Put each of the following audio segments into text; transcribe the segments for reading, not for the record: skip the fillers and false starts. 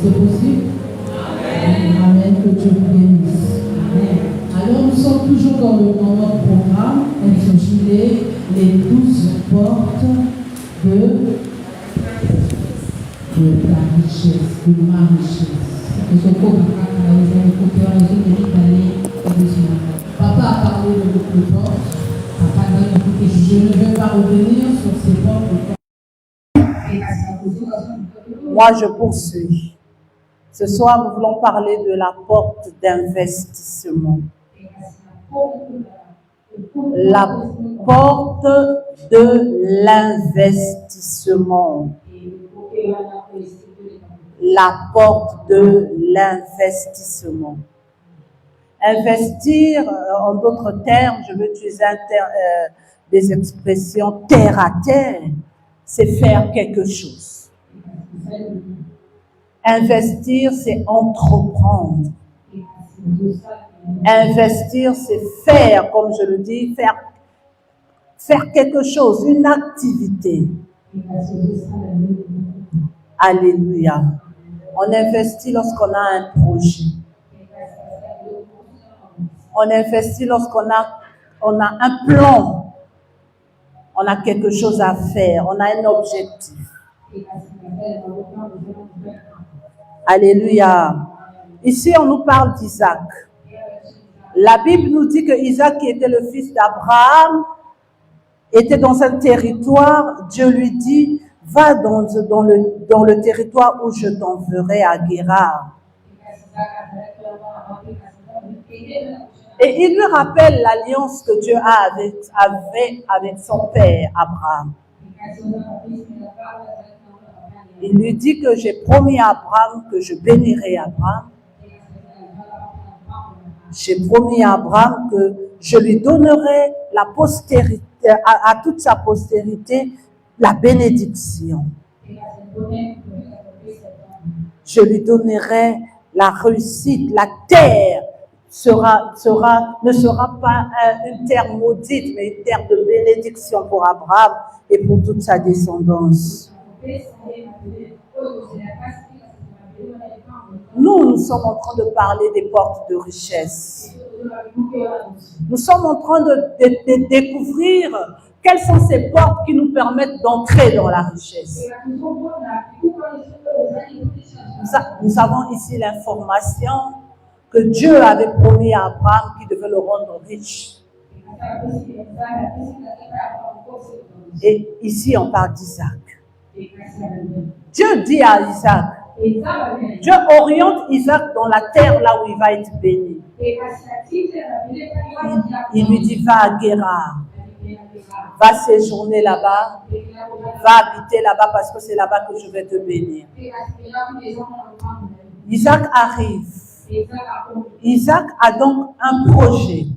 C'est possible? Amen. Que Dieu vous bénisse. Alors, nous sommes toujours dans notre programme intitulé Les 12 portes de ta richesse, de ma richesse. Papa a parlé de beaucoup de portes. Papa a dit que je ne vais pas revenir sur ces portes. Moi, je poursuis. Ce soir, nous voulons parler de la porte d'investissement. La porte de l'investissement. La porte de l'investissement. Investir, en d'autres termes, je veux utiliser des expressions terre à terre, c'est faire quelque chose. Investir, c'est entreprendre. Investir, c'est faire, comme je le dis, faire quelque chose, une activité. Alléluia. On investit lorsqu'on a un projet. On investit lorsqu'on a un plan. On a quelque chose à faire. On a un objectif. Alléluia. Ici, on nous parle d'Isaac. La Bible nous dit que Isaac, qui était le fils d'Abraham, était dans un territoire. Dieu lui dit, va dans le territoire où je t'enverrai à Guérar. Et il lui rappelle l'alliance que Dieu avait avec son père Abraham. Il lui dit que j'ai promis à Abraham que je bénirai Abraham. J'ai promis à Abraham que je lui donnerai la postérité, à toute sa postérité, la bénédiction. Je lui donnerai la réussite, la terre ne sera pas une terre maudite, mais une terre de bénédiction pour Abraham et pour toute sa descendance. Nous sommes en train de parler des portes de richesse. Nous sommes en train de découvrir quelles sont ces portes qui nous permettent d'entrer dans la richesse. Nous avons ici l'information que Dieu avait promis à Abraham qui devait le rendre riche. Et ici, on parle d'Isaac. Dieu dit à Isaac, Dieu oriente Isaac dans la terre là où il va être béni. Il lui dit, va à Guérar, va séjourner là-bas, va habiter là-bas parce que c'est là-bas que je vais te bénir. Isaac arrive. Isaac a donc un projet.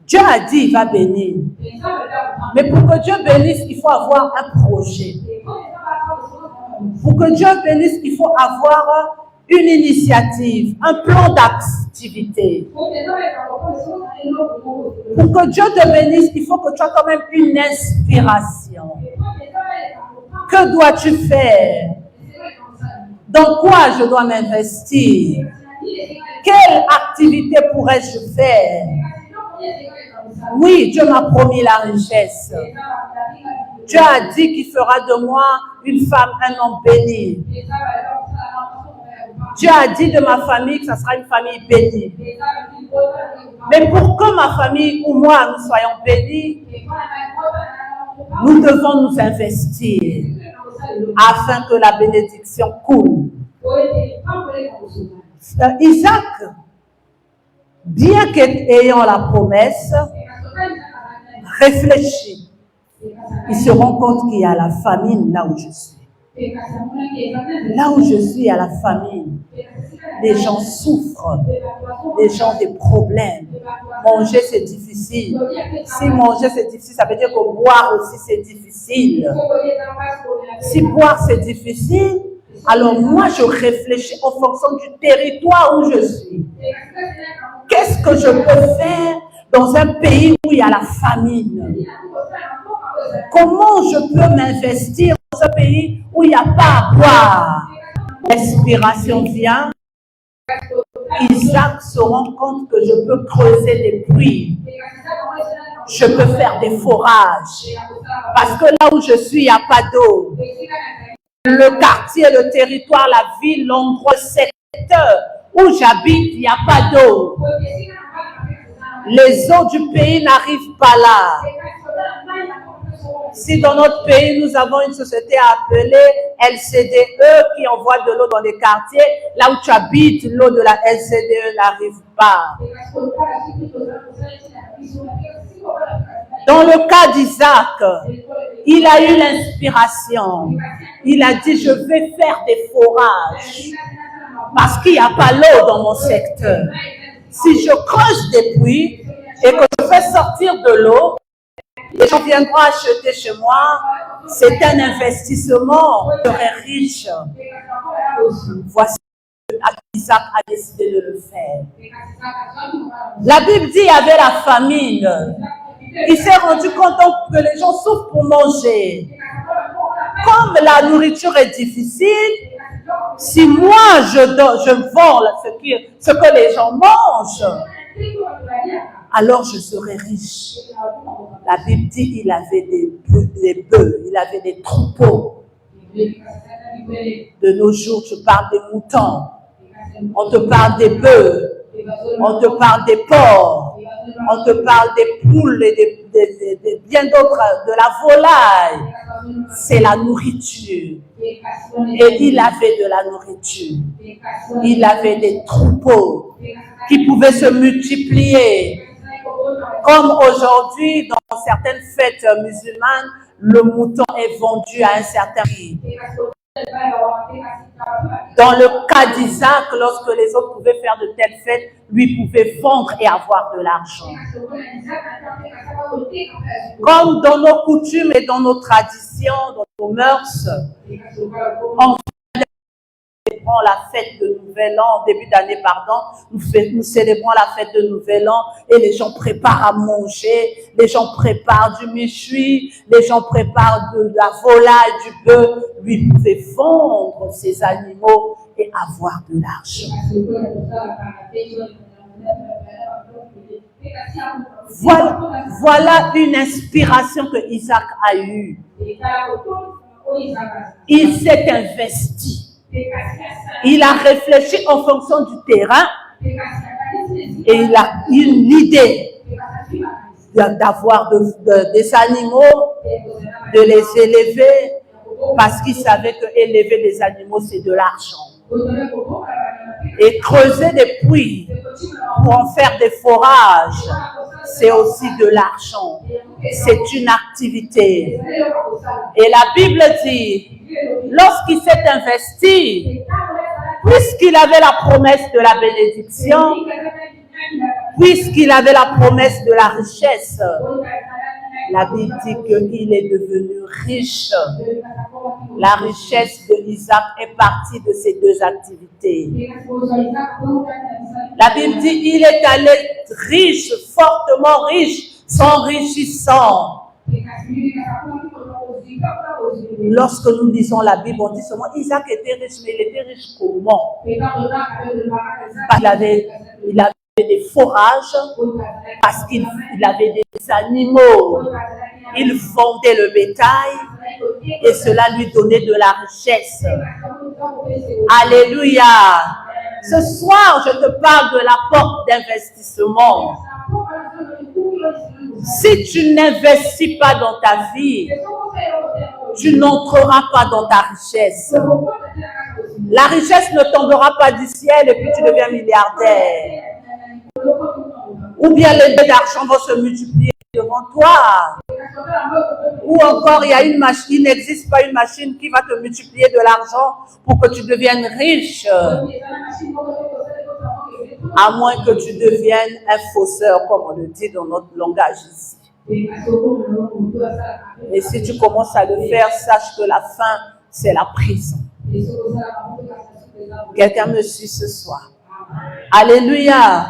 Dieu a dit, il va bénir. Mais pour que Dieu bénisse, il faut avoir un projet. Pour que Dieu bénisse, il faut avoir une initiative, un plan d'activité. Pour que Dieu te bénisse, il faut que tu aies quand même une inspiration. Que dois-tu faire? Dans quoi je dois m'investir? Quelle activité pourrais-je faire? Oui, Dieu m'a promis la richesse. Dieu a dit qu'il fera de moi une femme, un homme béni. Dieu a dit de ma famille que ça sera une famille bénie. Mais pour que ma famille ou moi nous soyons bénis, nous devons nous investir afin que la bénédiction coule. Isaac, bien qu'ayant la promesse, réfléchit. Il se rend compte qu'il y a la famine là où je suis. Là où je suis, il y a la famine. Les gens souffrent. Les gens ont des problèmes. Manger, c'est difficile. Si manger, c'est difficile, ça veut dire que boire aussi, c'est difficile. Si boire, c'est difficile, alors moi, je réfléchis en fonction du territoire où je suis. Qu'est-ce que je peux faire dans un pays où il y a la famine? Comment je peux m'investir dans un pays où il n'y a pas à boire, l'inspiration vient, Isaac se rend compte que je peux creuser des puits, je peux faire des forages, parce que là où je suis, il n'y a pas d'eau. Le quartier, le territoire, la ville, l'endroit, le secteur où j'habite, il n'y a pas d'eau. Les eaux du pays n'arrivent pas là. Si dans notre pays, nous avons une société appelée LCDE qui envoie de l'eau dans les quartiers, là où tu habites, l'eau de la LCDE n'arrive pas. Dans le cas d'Isaac, il a eu l'inspiration. Il a dit, je vais faire des forages parce qu'il n'y a pas l'eau dans mon secteur. Si je creuse des puits et que je fais sortir de l'eau, les gens viendront acheter chez moi. C'est un investissement. Je serai riche. Voici ce que Isaac a décidé de le faire. La Bible dit qu'il y avait la famine. Il s'est rendu compte que les gens souffrent pour manger. Comme la nourriture est difficile, si moi je vends ce que les gens mangent, alors je serai riche. La Bible dit qu'il avait des bœufs, il avait des troupeaux. De nos jours, tu parles des moutons, on te parle des bœufs, on te parle des porcs, on te parle des poules et bien d'autres, de la volaille. C'est la nourriture. Et il avait de la nourriture. Il avait des troupeaux qui pouvaient se multiplier. Comme aujourd'hui, dans certaines fêtes musulmanes, le mouton est vendu à un certain prix. Dans le cas d'Isaac, lorsque les autres pouvaient faire de telles fêtes, lui pouvait vendre et avoir de l'argent. Comme dans nos coutumes et dans nos traditions, dans nos mœurs, on célébrons la fête de Nouvel An, début d'année, pardon, nous célébrons la fête de Nouvel An et les gens préparent à manger, les gens préparent du méchoui, les gens préparent de la volaille, du bœuf. Lui pouvait vendre ses animaux et avoir de l'argent. Voilà une inspiration que Isaac a eue. Il s'est investi. Il a réfléchi en fonction du terrain et il a une idée d'avoir des animaux, de les élever, parce qu'il savait que élever des animaux, c'est de l'argent. Et creuser des puits pour en faire des forages, c'est aussi de l'argent. C'est une activité. Et la Bible dit, lorsqu'il s'est investi, puisqu'il avait la promesse de la bénédiction, puisqu'il avait la promesse de la richesse, la Bible dit qu'il est devenu riche. La richesse de Isaac est partie de ces deux activités. La Bible dit qu'il est allé riche, fortement riche, s'enrichissant. Lorsque nous lisons la Bible, on dit seulement Isaac était riche, mais il était riche comment? Il avait des forages, parce qu'il avait des animaux. Il vendait le bétail et cela lui donnait de la richesse. Alléluia. Ce soir, je te parle de la porte d'investissement. Si tu n'investis pas dans ta vie, tu n'entreras pas dans ta richesse. La richesse ne tombera pas du ciel et puis tu deviens milliardaire. Ou bien les dés d'argent vont se multiplier devant toi. Ou encore, il n'existe pas une machine qui va te multiplier de l'argent pour que tu deviennes riche. À moins que tu deviennes un fausseur, comme on le dit dans notre langage ici. Et si tu commences à le faire, sache que la fin, c'est la prison. Quelqu'un me suit ce soir. Alléluia.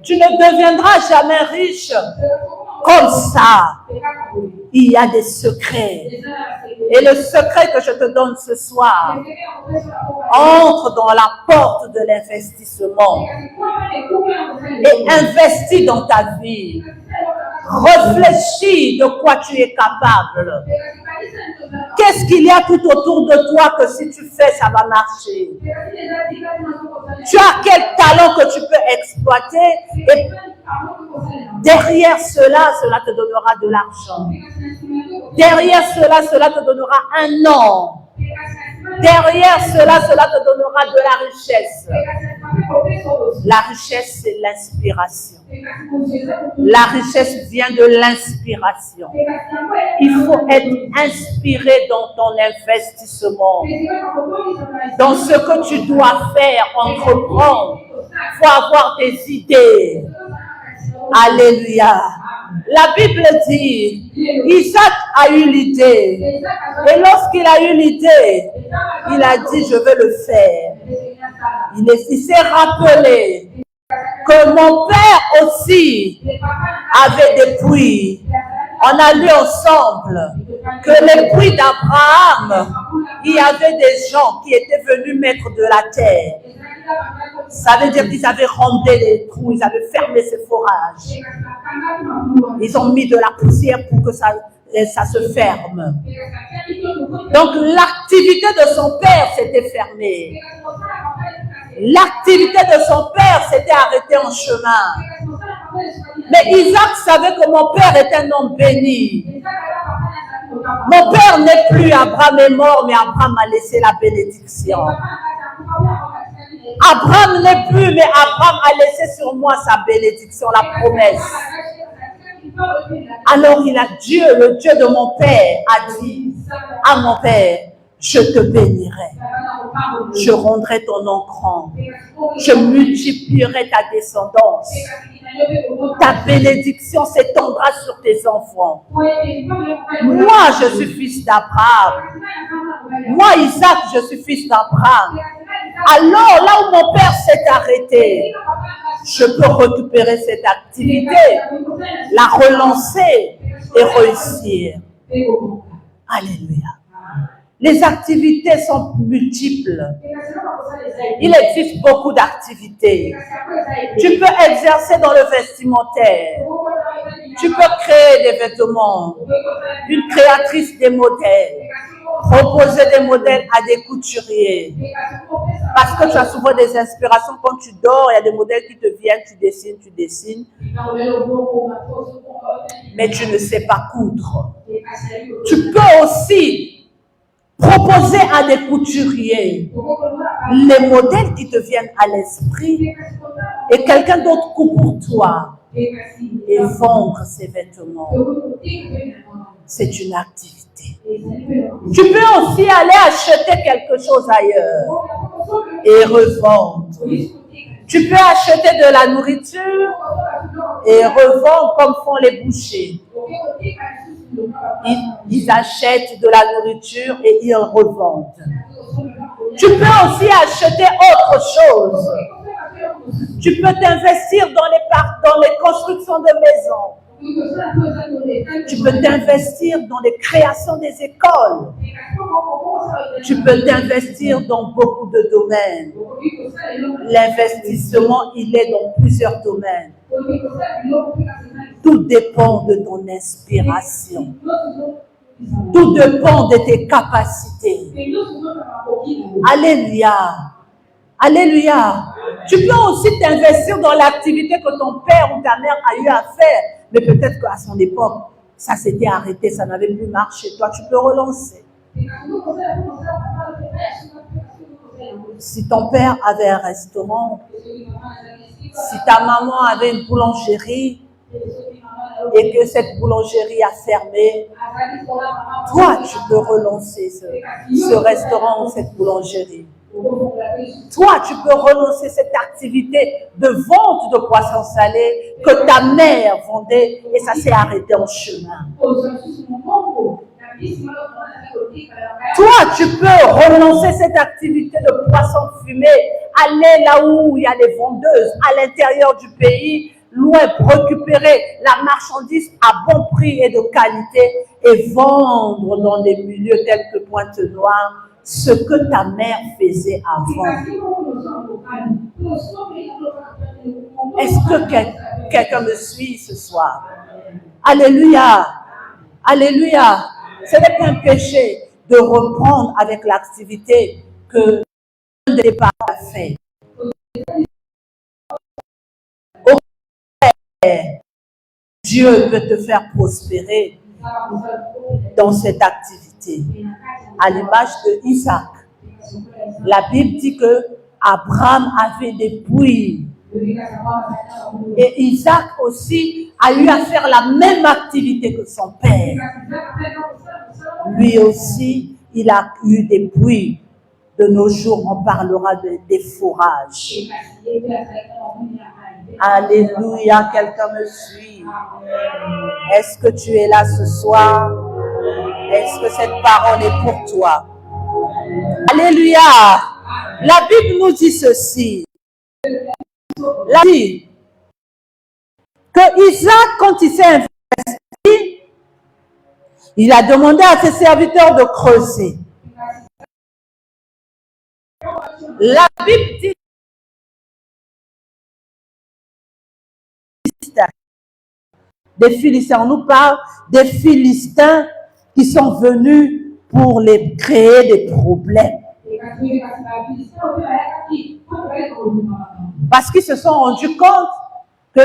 Tu ne deviendras jamais riche comme ça. Il y a des secrets. Et le secret que je te donne ce soir, entre dans la porte de l'investissement et investis dans ta vie. Réfléchis de quoi tu es capable. Qu'est-ce qu'il y a tout autour de toi que si tu fais, ça va marcher? Tu as quel talent que tu peux exploiter et derrière cela, cela te donnera de l'argent. Derrière cela, cela te donnera un nom. Derrière cela, cela te donnera de la richesse. La richesse, c'est l'inspiration. La richesse vient de l'inspiration. Il faut être inspiré dans ton investissement, dans ce que tu dois faire, entreprendre. Il faut avoir des idées. Alléluia. La Bible dit, Isaac a eu l'idée. Et lorsqu'il a eu l'idée, il a dit, je vais le faire. Il s'est rappelé que mon père aussi avait des puits. On a lu ensemble que les puits d'Abraham, il y avait des gens qui étaient venus mettre de la terre. Ça veut dire qu'ils avaient rondé les trous, ils avaient fermé ces forages. Ils ont mis de la poussière pour que ça se ferme. Donc l'activité de son père s'était fermée. L'activité de son père s'était arrêtée en chemin. Mais Isaac savait que mon père est un homme béni. Mon père n'est plus, Abraham est mort, mais Abraham a laissé la bénédiction. Abraham n'est plus, mais Abraham a laissé sur moi sa bénédiction, la promesse. Alors Dieu, le Dieu de mon père, a dit à mon père, je te bénirai, je rendrai ton nom grand, je multiplierai ta descendance, ta bénédiction s'étendra sur tes enfants. Moi, je suis fils d'Abraham. Moi, Isaac, je suis fils d'Abraham. Alors, là où mon père s'est arrêté, je peux récupérer cette activité, la relancer et réussir. Alléluia. Les activités sont multiples. Il existe beaucoup d'activités. Tu peux exercer dans le vestimentaire. Tu peux créer des vêtements. Une créatrice des modèles. Proposer des modèles à des couturiers. Parce que tu as souvent des inspirations quand tu dors, il y a des modèles qui te viennent, tu dessines. Mais tu ne sais pas coudre. Tu peux aussi proposer à des couturiers les modèles qui te viennent à l'esprit et quelqu'un d'autre coupe pour toi et vendre ses vêtements. C'est une activité. Tu peux aussi aller acheter quelque chose ailleurs et revendre. Tu peux acheter de la nourriture et revendre comme font les bouchers. Ils achètent de la nourriture et ils revendent. Tu peux aussi acheter autre chose. Tu peux t'investir dans les constructions de maisons. Tu peux t'investir dans les créations des écoles. Tu peux t'investir dans beaucoup de domaines. L'investissement, il est dans plusieurs domaines. Tout dépend de ton inspiration. Tout dépend de tes capacités. Alléluia. Alléluia. Tu peux aussi t'investir dans l'activité que ton père ou ta mère a eu à faire. Mais peut-être qu'à son époque, ça s'était arrêté, ça n'avait plus marché. Toi, tu peux relancer. Si ton père avait un restaurant, si ta maman avait une boulangerie et que cette boulangerie a fermé, toi, tu peux relancer ce restaurant ou cette boulangerie. Toi, tu peux relancer cette activité de vente de poissons salés que ta mère vendait et ça s'est arrêté en chemin. Toi, tu peux relancer cette activité de poissons fumés, aller là où il y a des vendeuses à l'intérieur du pays, loin, récupérer la marchandise à bon prix et de qualité et vendre dans des milieux tels que Pointe-Noire ce que ta mère faisait avant. Est-ce que quelqu'un me suit ce soir? Alléluia. Alléluia. Ce n'est pas un péché de reprendre avec l'activité que l'un des parents a fait. Au contraire, Dieu veut te faire prospérer dans cette activité. À l'image de Isaac, la Bible dit que Abraham avait des puits. Et Isaac aussi a eu à faire la même activité que son père. Lui aussi, il a eu des puits. De nos jours, on parlera des fourrages. Alléluia, quelqu'un me suit. Est-ce que tu es là ce soir? Est-ce que cette parole est pour toi? Alléluia. La Bible nous dit ceci. La Bible dit que Isaac, quand il s'est investi, il a demandé à ses serviteurs de creuser. La Bible dit des Philistins. On nous parle des Philistins qui sont venus pour les créer des problèmes. Parce qu'ils se sont rendus compte que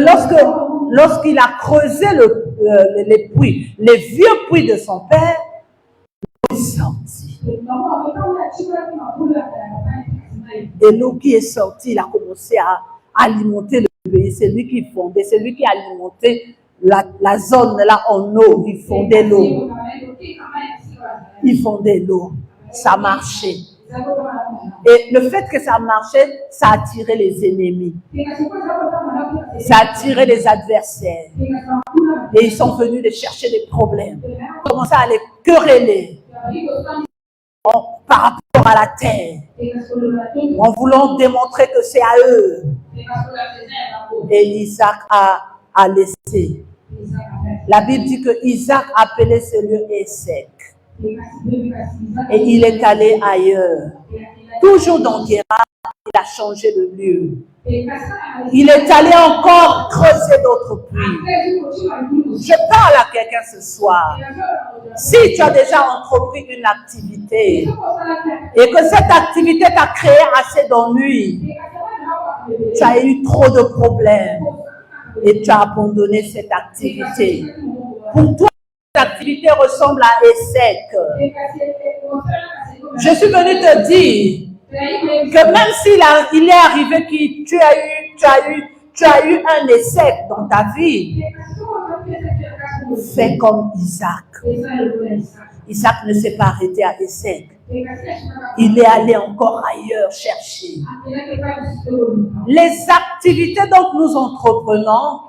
lorsqu'il a creusé les puits, les vieux puits de son père, l'eau est sortie. Et l'eau qui est sortie, il a commencé à alimenter le pays. C'est lui qui fondait, c'est lui qui alimentait la zone là en eau. Il fondait l'eau. Il fondait l'eau. Ça marchait. Et le fait que ça marchait, ça attirait les ennemis. Ça attirait les adversaires. Et ils sont venus les chercher des problèmes. Ils ont commencé à les quereller par rapport à la terre, en voulant démontrer que c'est à eux. Et Isaac a laissé. La Bible dit que Isaac appelait ce lieu Essek. Et il est allé ailleurs. Toujours dans Guéra, il a changé de lieu. Il est allé encore creuser d'autres puits. Je parle à quelqu'un ce soir. Si tu as déjà entrepris une activité et que cette activité t'a créé assez d'ennuis, tu as eu trop de problèmes et tu as abandonné cette activité. Pour toi, cette activité ressemble à Essek. Je suis venue te dire que même s'il est arrivé que tu as eu un Essek dans ta vie, fais comme Isaac. Isaac ne s'est pas arrêté à Essek. Il est allé encore ailleurs chercher. Les activités dont nous entreprenons,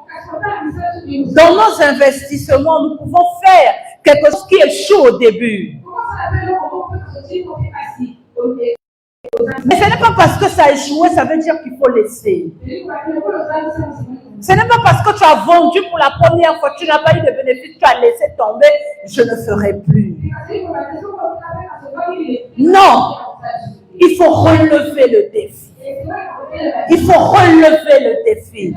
dans nos investissements, nous pouvons faire quelque chose qui échoue au début. Mais ce n'est pas parce que ça a échoué, ça veut dire qu'il faut laisser. Ce n'est pas parce que tu as vendu pour la première fois, tu n'as pas eu de bénéfice, tu as laissé tomber, je ne ferai plus. Non, il faut relever le défi. Il faut relever le défi.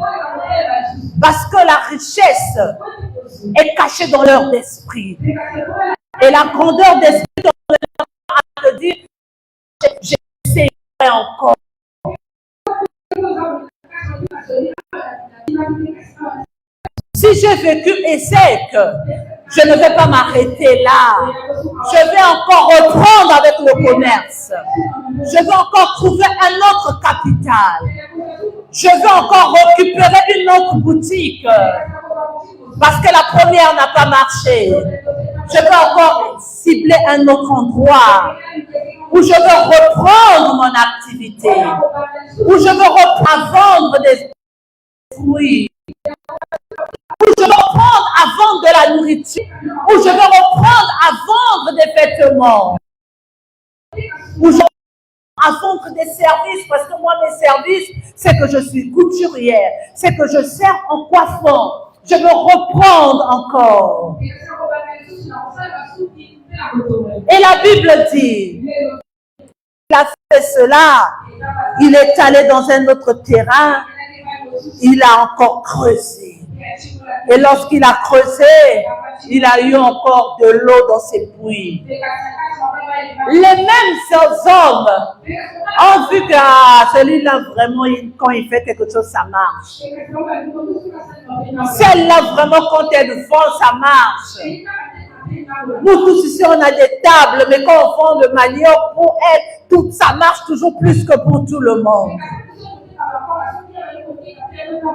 Parce que la richesse est cachée dans l'heure d'esprit. Et la grandeur d'esprit à te dire, j'essaierai encore. Si j'ai vécu Essek, je ne vais pas m'arrêter là. Je vais encore reprendre avec le commerce. Je vais encore trouver un autre capital. Je vais encore récupérer une autre boutique. Parce que la première n'a pas marché. Je vais encore cibler un autre endroit où je veux reprendre mon activité, où je veux reprendre à vendre des fruits, où je veux reprendre à vendre de la nourriture, où je veux reprendre à vendre des vêtements, où je veux à vendre des services, parce que moi, mes services, c'est que je suis couturière, c'est que je sers en coiffant. je veux reprendre encore. Et la Bible dit, il a fait cela, il est allé dans un autre terrain, il a encore creusé. Et lorsqu'il a creusé, il a eu encore de l'eau dans ses puits. Les mêmes hommes ont vu que celui-là, vraiment, quand il fait quelque chose, ça marche. Celle-là, vraiment, quand elle vend, ça marche. Nous tous ici, on a des tables, mais quand on vend le manioc, pour elle, tout ça marche toujours plus que pour tout le monde.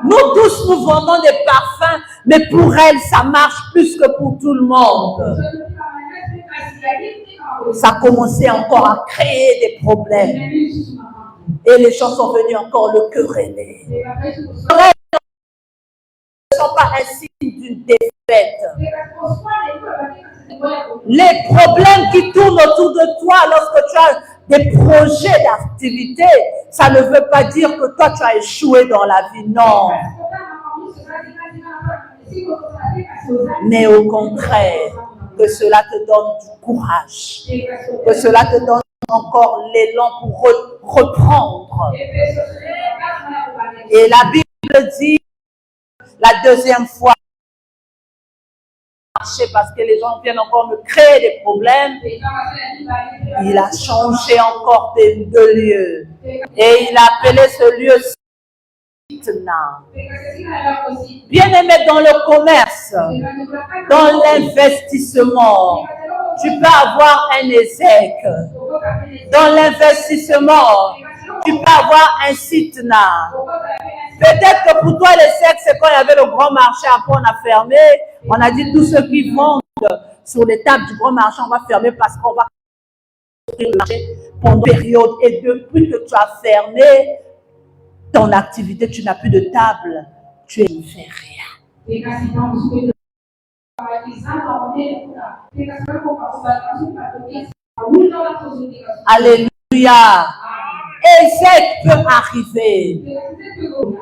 Nous tous, nous vendons des parfums, mais pour elle, ça marche plus que pour tout le monde. Ça a commencé encore à créer des problèmes. Et les gens sont venus encore le quereller. Ne sont pas un signe d'une défaite. Les problèmes qui tournent autour de toi lorsque tu as des projets d'activité, ça ne veut pas dire que toi tu as échoué dans la vie, non. Mais au contraire, que cela te donne du courage, que cela te donne encore l'élan pour reprendre. Et la Bible dit, la deuxième fois, parce que les gens viennent encore me créer des problèmes, il a changé encore de lieu. Et il a appelé ce lieu Sitna. Bien aimé dans le commerce, dans l'investissement, tu peux avoir un échec. Dans l'investissement, tu peux avoir un Sitna. Peut-être que pour toi, l'échec, c'est quand il y avait le grand marché, après on a fermé. On a dit tous ceux qui vendent sur les tables du grand marché, on va fermer parce qu'on va ouvrir le marché pendant une période. Et depuis que tu as fermé ton activité, tu n'as plus de table, tu ne fais rien. Alléluia. Échec peut arriver.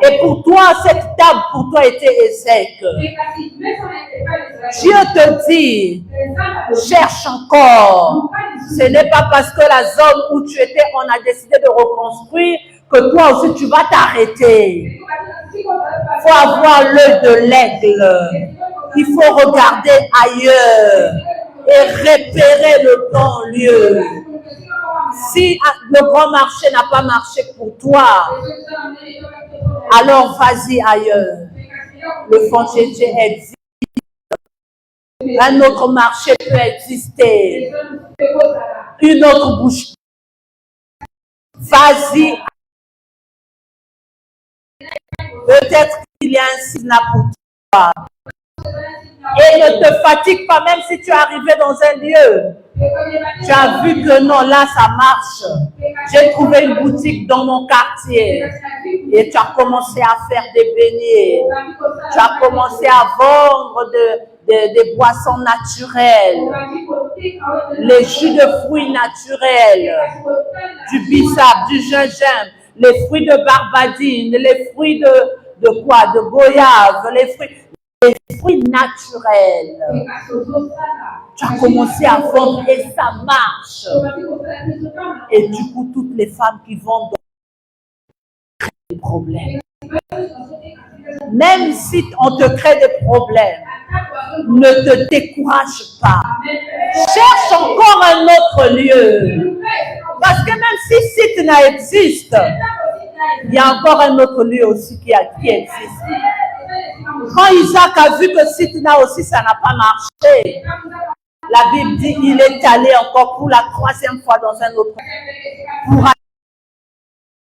Et pour toi, cette table pour toi était échec. Dieu te dit, cherche encore. Ce n'est pas parce que la zone où tu étais, on a décidé de reconstruire que toi aussi tu vas t'arrêter. Il faut avoir l'œil de l'aigle. Il faut regarder ailleurs et repérer le bon lieu. Si le grand marché n'a pas marché pour toi, alors vas-y ailleurs. Le Fonds-Jésus existe. Un autre marché peut exister. Une autre bouche. Vas-y. Peut-être qu'il y a un signe pour toi. Et ne te fatigue pas, même si tu es arrivé dans un lieu. Tu as vu que non, là ça marche. J'ai trouvé une boutique dans mon quartier. Et tu as commencé à faire des beignets. Tu as commencé à vendre des boissons naturelles. Les jus de fruits naturels. Du bissap, du gingembre. Les fruits de barbadine. Les fruits de quoi? De goyave. Les fruits naturels. Tu as commencé à vendre et ça marche. Et du coup, toutes les femmes qui vendent créent des problèmes. Même si on te crée des problèmes, ne te décourage pas. Cherche encore un autre lieu. Parce que même si Sitna existe, il y a encore un autre lieu aussi qui existe. Quand Isaac a vu que Sitna aussi, ça n'a pas marché, la Bible dit qu'il est allé encore pour la troisième fois dans un autre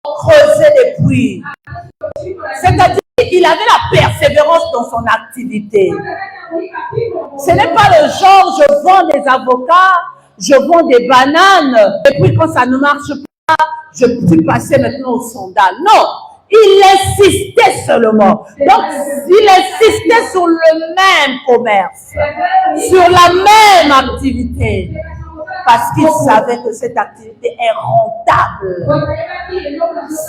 pour creuser des puits. C'est-à-dire qu'il avait la persévérance dans son activité. Ce n'est pas le genre, je vends des avocats, je vends des bananes, et puis quand ça ne marche pas, je suis passé maintenant au sandal. Non, il insistait seulement. Donc, il insistait sur le même commerce, sur la même activité. parce qu'ils savaient que cette activité est rentable.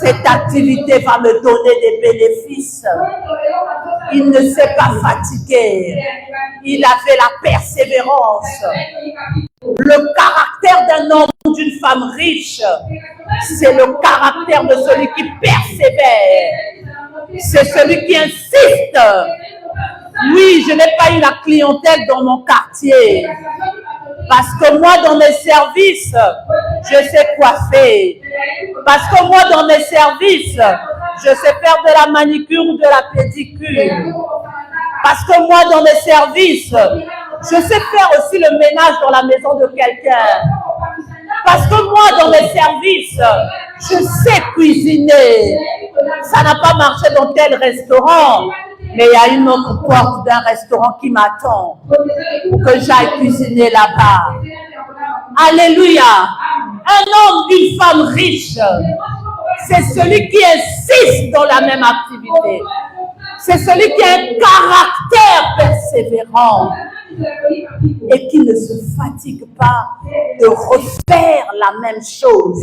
Cette activité va me donner des bénéfices. Il ne s'est pas fatigué. Il avait la persévérance. Le caractère d'un homme ou d'une femme riche, c'est le caractère de celui qui persévère. C'est celui qui insiste. Oui, je n'ai pas eu la clientèle dans mon quartier. Parce que moi, dans mes services, je sais coiffer. Parce que moi, dans mes services, je sais faire de la manicure ou de la pédicure. Parce que moi, dans mes services, je sais faire aussi le ménage dans la maison de quelqu'un. Parce que moi, dans mes services, je sais cuisiner. Ça n'a pas marché dans tel restaurant, mais il y a une autre porte d'un restaurant qui m'attend pour que j'aille cuisiner là-bas. Alléluia. Un homme, une femme riche, c'est celui qui insiste dans la même activité. C'est celui qui a un caractère persévérant et qui ne se fatigue pas de refaire la même chose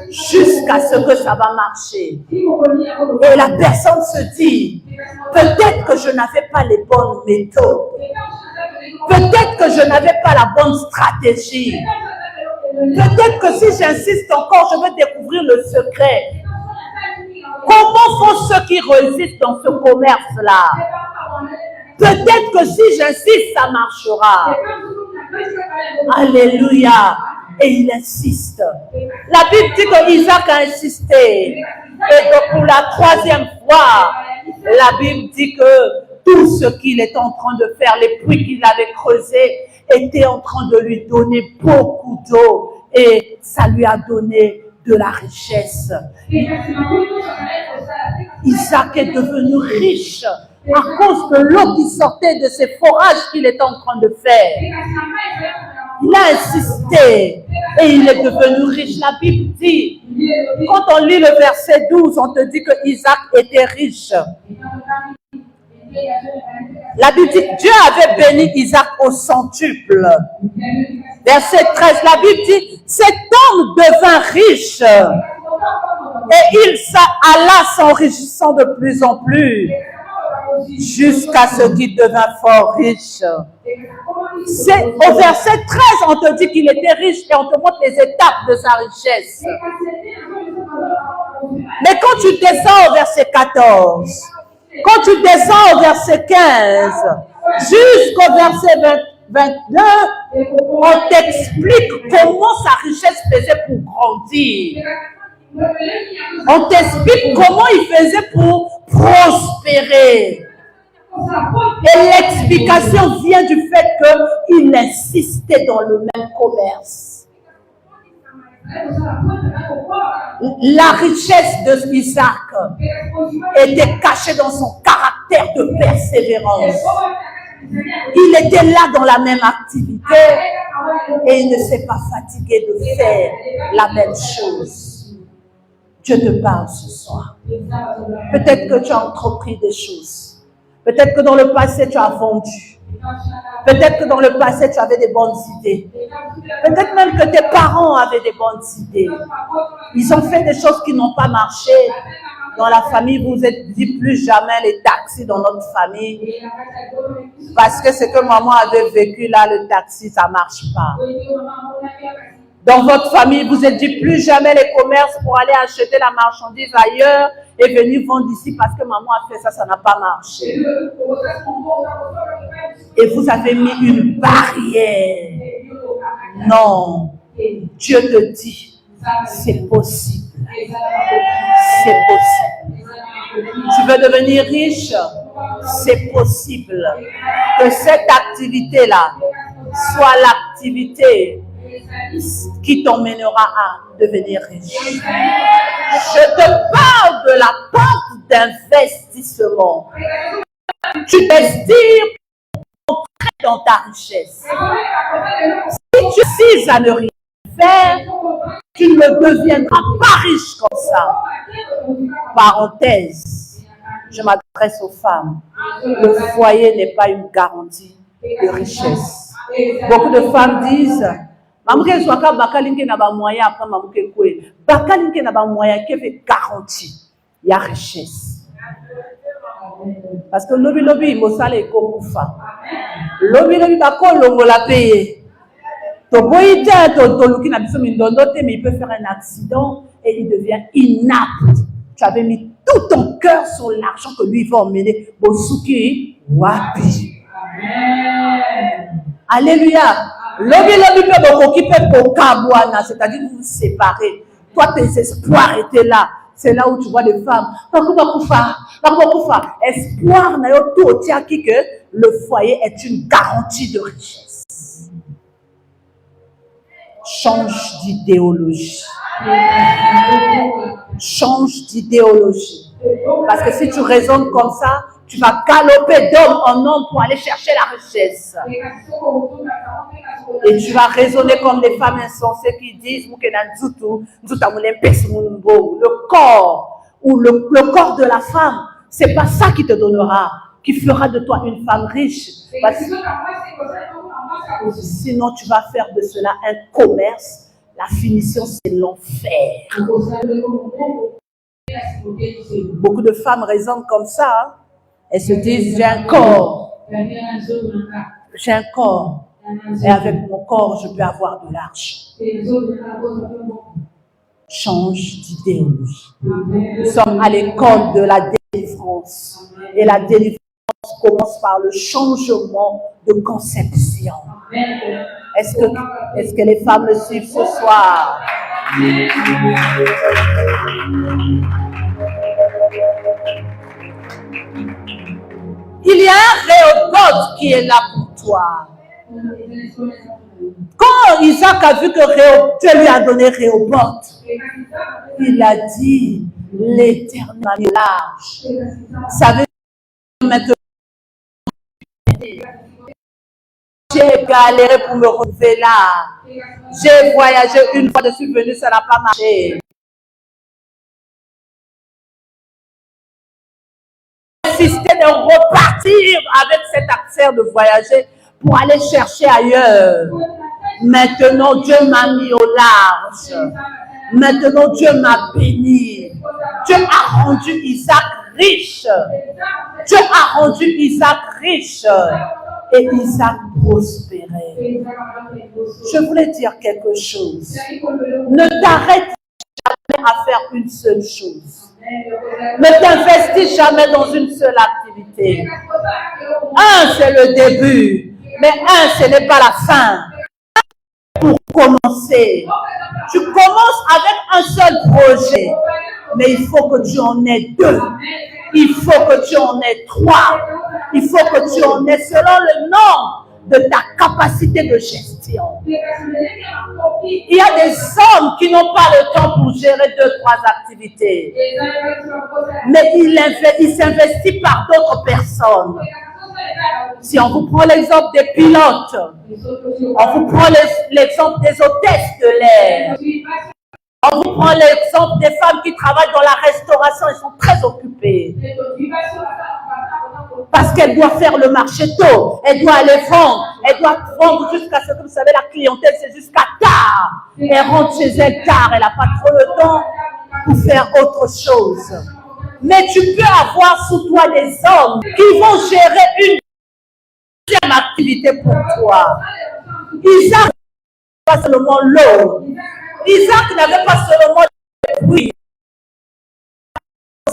jusqu'à ce que ça va marcher. Et la personne se dit, peut-être que je n'avais pas les bonnes méthodes. Peut-être que je n'avais pas la bonne stratégie. Peut-être que si j'insiste encore, je vais découvrir le secret. Comment font ceux qui résistent dans ce commerce-là? Peut-être que si j'insiste, ça marchera. Alléluia. Et il insiste. La Bible dit que Isaac a insisté. Et donc pour la troisième fois, la Bible dit que tout ce qu'il est en train de faire, les puits qu'il avait creusés, était en train de lui donner beaucoup d'eau. Et ça lui a donné de la richesse. Isaac est devenu riche à cause de l'eau qui sortait de ces forages qu'il était en train de faire. Il a insisté et il est devenu riche. La Bible dit, quand on lit le verset 12, on te dit que Isaac était riche. La Bible dit, Dieu avait béni Isaac au centuple. Verset 13, la Bible dit, cet homme devint riche et il alla s'enrichissant de plus en plus jusqu'à ce qu'il devint fort riche. C'est au verset 13, on te dit qu'il était riche et on te montre les étapes de sa richesse. Mais quand tu descends au verset 14, quand tu descends au verset 15, jusqu'au verset 22, on t'explique comment sa richesse faisait pour grandir. On t'explique comment il faisait pour prospérer. Et l'explication vient du fait qu'il insistait dans le même commerce. La richesse de Isaac était cachée dans son caractère de persévérance. Il était là dans la même activité et il ne s'est pas fatigué de faire la même chose. Dieu te parle ce soir. Peut-être que tu as entrepris des choses. Peut-être que dans le passé, tu as vendu. Peut-être que dans le passé, tu avais des bonnes idées. Peut-être même que tes parents avaient des bonnes idées. Ils ont fait des choses qui n'ont pas marché. Dans la famille, vous vous êtes dit plus jamais les taxis dans notre famille. Parce que ce que maman avait vécu là, le taxi, ça ne marche pas. Dans votre famille, vous êtes dit plus jamais les commerces pour aller acheter la marchandise ailleurs et venir vendre ici parce que maman a fait ça, ça n'a pas marché. Et vous avez mis une barrière. Non, Dieu te dit, c'est possible. C'est possible. Tu veux devenir riche? C'est possible. Que cette activité-là soit l'activité qui t'emmènera à devenir riche. Je te parle de la porte d'investissement. Tu t'estimes entrer dans ta richesse. Si tu cises à ne rien faire, tu ne deviendras pas riche comme ça. Parenthèse, je m'adresse aux femmes. Le foyer n'est pas une garantie de richesse. Beaucoup de femmes disent, Mamuke swaka bakalinke na ba moyen après mamuke kwe. Bakalinke na ba moyen qui fait garantie. Il y a richesse. Parce que lobi mosala ekokufa. Lobi bako longo la payer. To boyita to luki na biso mindondo te, mais il peut faire un accident et il devient inapte. Tu avais mis tout ton cœur sur l'argent que lui va emmener. Bosuki wapi. Alléluia. Lobi peut m'occuper pour kabwana, c'est-à-dire vous vous séparez. Toi, tes espoirs étaient là. C'est là où tu vois des femmes. Espoir n'a tout que le foyer est une garantie de richesse. Change d'idéologie. Change d'idéologie. Parce que si tu raisonnes comme ça, tu vas galoper d'homme en homme pour aller chercher la richesse. Et tu vas raisonner comme des femmes insensées qui disent le corps ou le corps de la femme, c'est pas ça qui te donnera, qui fera de toi une femme riche. Parce que sinon, tu vas faire de cela un commerce. La finition, c'est l'enfer. Beaucoup de femmes raisonnent comme ça. Hein. Elles se disent, j'ai un corps. J'ai un corps. Et avec mon corps, je peux avoir de l'argent. Change d'idéologie. Nous sommes à l'école de la délivrance. Et la délivrance commence par le changement de conception. Est-ce que les femmes le suivent ce soir? Il y a un Rehoboth qui est là pour toi. Quand Isaac a vu que Dieu lui a donné Rehoboth, il a dit, l'Éternel est large. Ça veut dire maintenant, j'ai galéré pour me retrouver là. J'ai voyagé une fois, je suis venue, ça n'a pas marché. J'ai insisté de repartir avec cette affaire de voyager pour aller chercher ailleurs. Maintenant, Dieu m'a mis au large. Maintenant, Dieu m'a béni. Dieu a rendu Isaac riche. Dieu a rendu Isaac riche. Et Isaac prospérait. Je voulais dire quelque chose. Ne t'arrête jamais à faire une seule chose. Ne t'investis jamais dans une seule activité. Un, c'est le début. Mais un, ce n'est pas la fin. Pour commencer. Tu commences avec un seul projet. Mais il faut que tu en aies deux. Il faut que tu en aies trois. Il faut que tu en aies selon le nombre de ta capacité de gestion. Il y a des hommes qui n'ont pas le temps pour gérer 2-3 activités. Mais ils s'investissent par d'autres personnes. Si on vous prend l'exemple des pilotes, on vous prend l'exemple des hôtesses de l'air, on vous prend l'exemple des femmes qui travaillent dans la restauration, elles sont très occupées. Parce qu'elle doit faire le marché tôt, elle doit aller vendre, elle doit vendre jusqu'à ce que vous savez, la clientèle c'est jusqu'à tard. Elle rentre chez elle tard, elle n'a pas trop le temps pour faire autre chose. Mais tu peux avoir sous toi des hommes qui vont gérer une deuxième activité pour toi. Isaac n'avait pas seulement l'eau. Isaac n'avait pas seulement les bruits.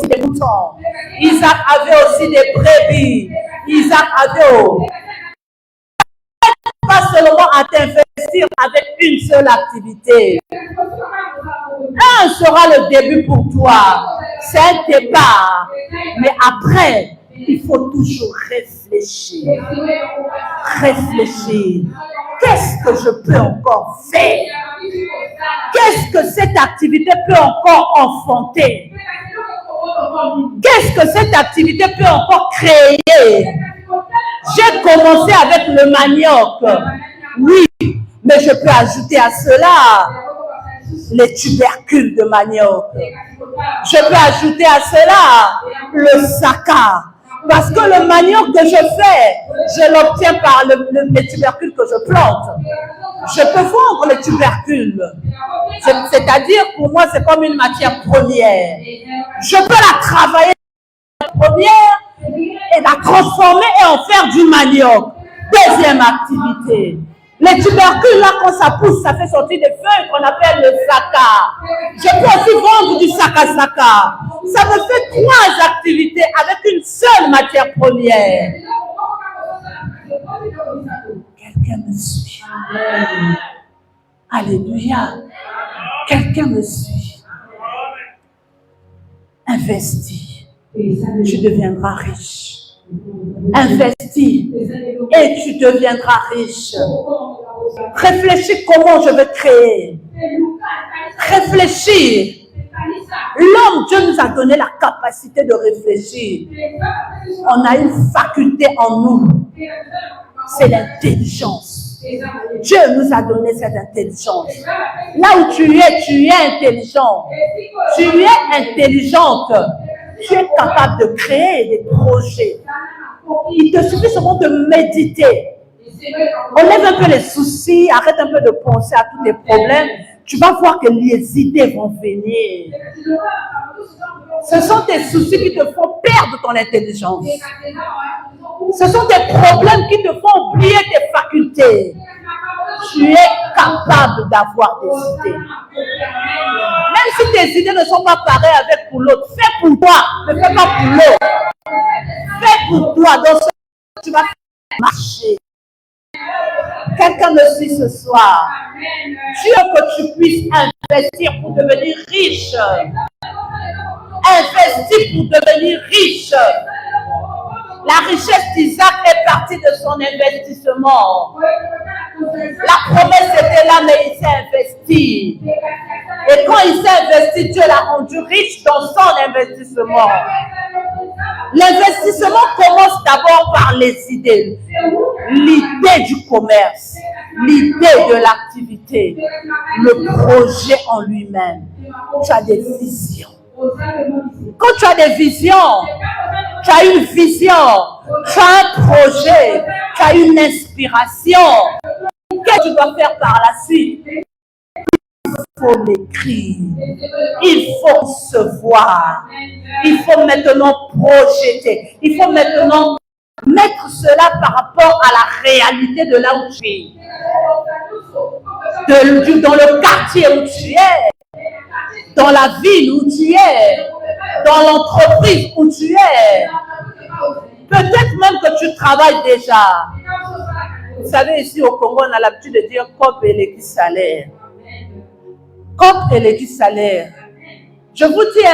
Des moutons. Isaac avait aussi des brebis. Isaac avait pas seulement à t'investir avec une seule activité. Un sera le début pour toi. C'est un départ. Mais après, il faut toujours réfléchir. Réfléchir. Qu'est-ce que je peux encore faire? Qu'est-ce que cette activité peut encore enfanter? Qu'est-ce que cette activité peut encore créer? J'ai commencé avec le manioc. Oui, mais je peux ajouter à cela les tubercules de manioc. Je peux ajouter à cela le saka. Parce que le manioc que je fais, je l'obtiens par les tubercules que je plante. Je peux vendre les tubercules. C'est-à-dire, pour moi, c'est comme une matière première. Je peux la travailler première et la transformer et en faire du manioc. Deuxième activité. Les tubercules, là, quand ça pousse, ça fait sortir des feuilles qu'on appelle le saka. Je peux aussi vendre du saka. Ça me fait 3 activités avec une seule matière première. Quelqu'un me suit. Alléluia. Quelqu'un me suit. Investis. Tu deviendras riche. Investis et tu deviendras riche. Réfléchis comment je veux créer. Réfléchis. L'homme, Dieu nous a donné la capacité de réfléchir. On a une faculté en nous. C'est l'intelligence. Dieu nous a donné cette intelligence. Là où tu es intelligent. Tu es intelligente. Tu es capable de créer des projets. Il te suffit seulement de méditer. Enlève un peu les soucis, arrête un peu de penser à tous tes problèmes. Tu vas voir que les idées vont venir. Ce sont tes soucis qui te font perdre ton intelligence. Ce sont tes problèmes qui te font oublier tes facultés. Tu es capable d'avoir des idées. Même si tes idées ne sont pas pareilles avec pour l'autre, fais pour toi, ne fais pas pour l'autre. Fais pour toi, donc tu vas marcher. Quelqu'un me suit ce soir. Dieu que tu puisses investir pour devenir riche. Investis pour devenir riche. La richesse d'Isaac est partie de son investissement. La promesse était là, mais il s'est investi. Et quand il s'est investi, Dieu l'a rendu riche dans son investissement. L'investissement commence d'abord par les idées. L'idée du commerce, l'idée de l'activité, le projet en lui-même. Tu as des visions. Quand tu as des visions, tu as une vision, tu as un projet, tu as une inspiration. Qu'est-ce que tu dois faire par la suite? Il faut l'écrire, il faut se voir, il faut maintenant projeter, il faut maintenant mettre cela par rapport à la réalité de là où tu es, dans le quartier où tu es, dans la ville où tu es, dans l'entreprise où tu es. Peut-être même que tu travailles déjà. Vous savez, ici au Congo, on a l'habitude de dire COP et l'équipe salaire. COP et l'équipe salaire. Je vous dis,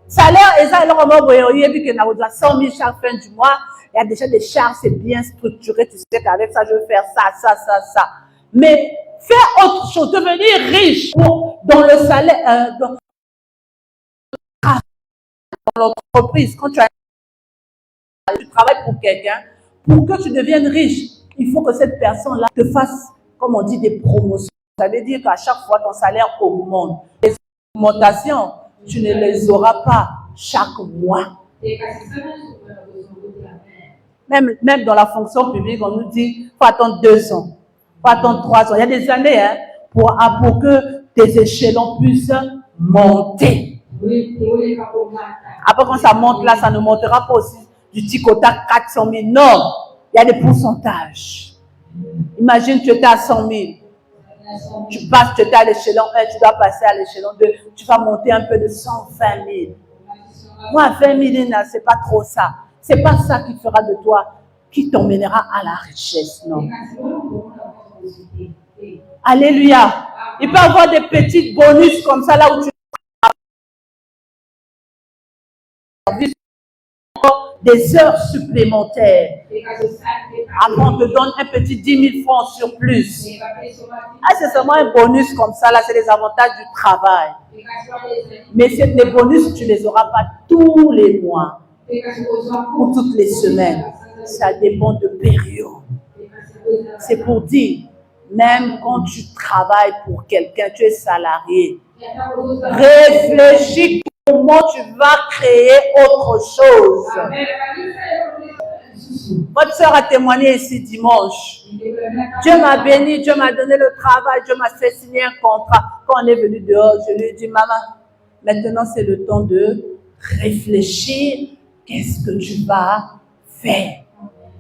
salaire, et ça, alors, on a 100 000 chaque fin du mois. Il y a déjà des charges, c'est bien structuré. Tu sais qu'avec ça, je veux faire ça. Mais faire autre chose, devenir riche dans le salaire, dans l'entreprise, quand tu travailles pour quelqu'un, pour que tu deviennes riche, il faut que cette personne-là te fasse, comme on dit, des promotions. Ça veut dire qu'à chaque fois, ton salaire augmente. Les augmentations, tu ne les auras pas chaque mois. Même dans la fonction publique, on nous dit, il faut attendre 2 ans, il faut attendre 3 ans. Il y a des années pour que tes échelons puissent monter. Après, quand ça monte là, ça ne montera pas aussi du tic-au-tac 400 000. Non, il y a des pourcentages. Imagine, tu étais à 100 000. Tu passes, tu étais à l'échelon 1, tu dois passer à l'échelon 2. Tu vas monter un peu de 120 000. Moi, 20 000, ce n'est pas trop ça. Ce n'est pas ça qui fera de toi, qui t'emmènera à la richesse, non. Alléluia. Il peut y avoir des petits bonus comme ça, là où tu des heures supplémentaires. Avant, on te donne un petit 10 000 francs sur plus. C'est seulement un bonus comme ça, là, c'est les avantages du travail. Mais les bonus, tu ne les auras pas tous les mois ou toutes les semaines. Ça dépend de période. C'est pour dire, même quand tu travailles pour quelqu'un, tu es salarié, réfléchis comment tu vas créer autre chose. Votre sœur a témoigné ici dimanche. Dieu m'a béni, Dieu m'a donné le travail, Dieu m'a fait signer un contrat. Quand on est venu dehors, je lui ai dit, maman, maintenant c'est le temps de réfléchir. Qu'est-ce que tu vas faire?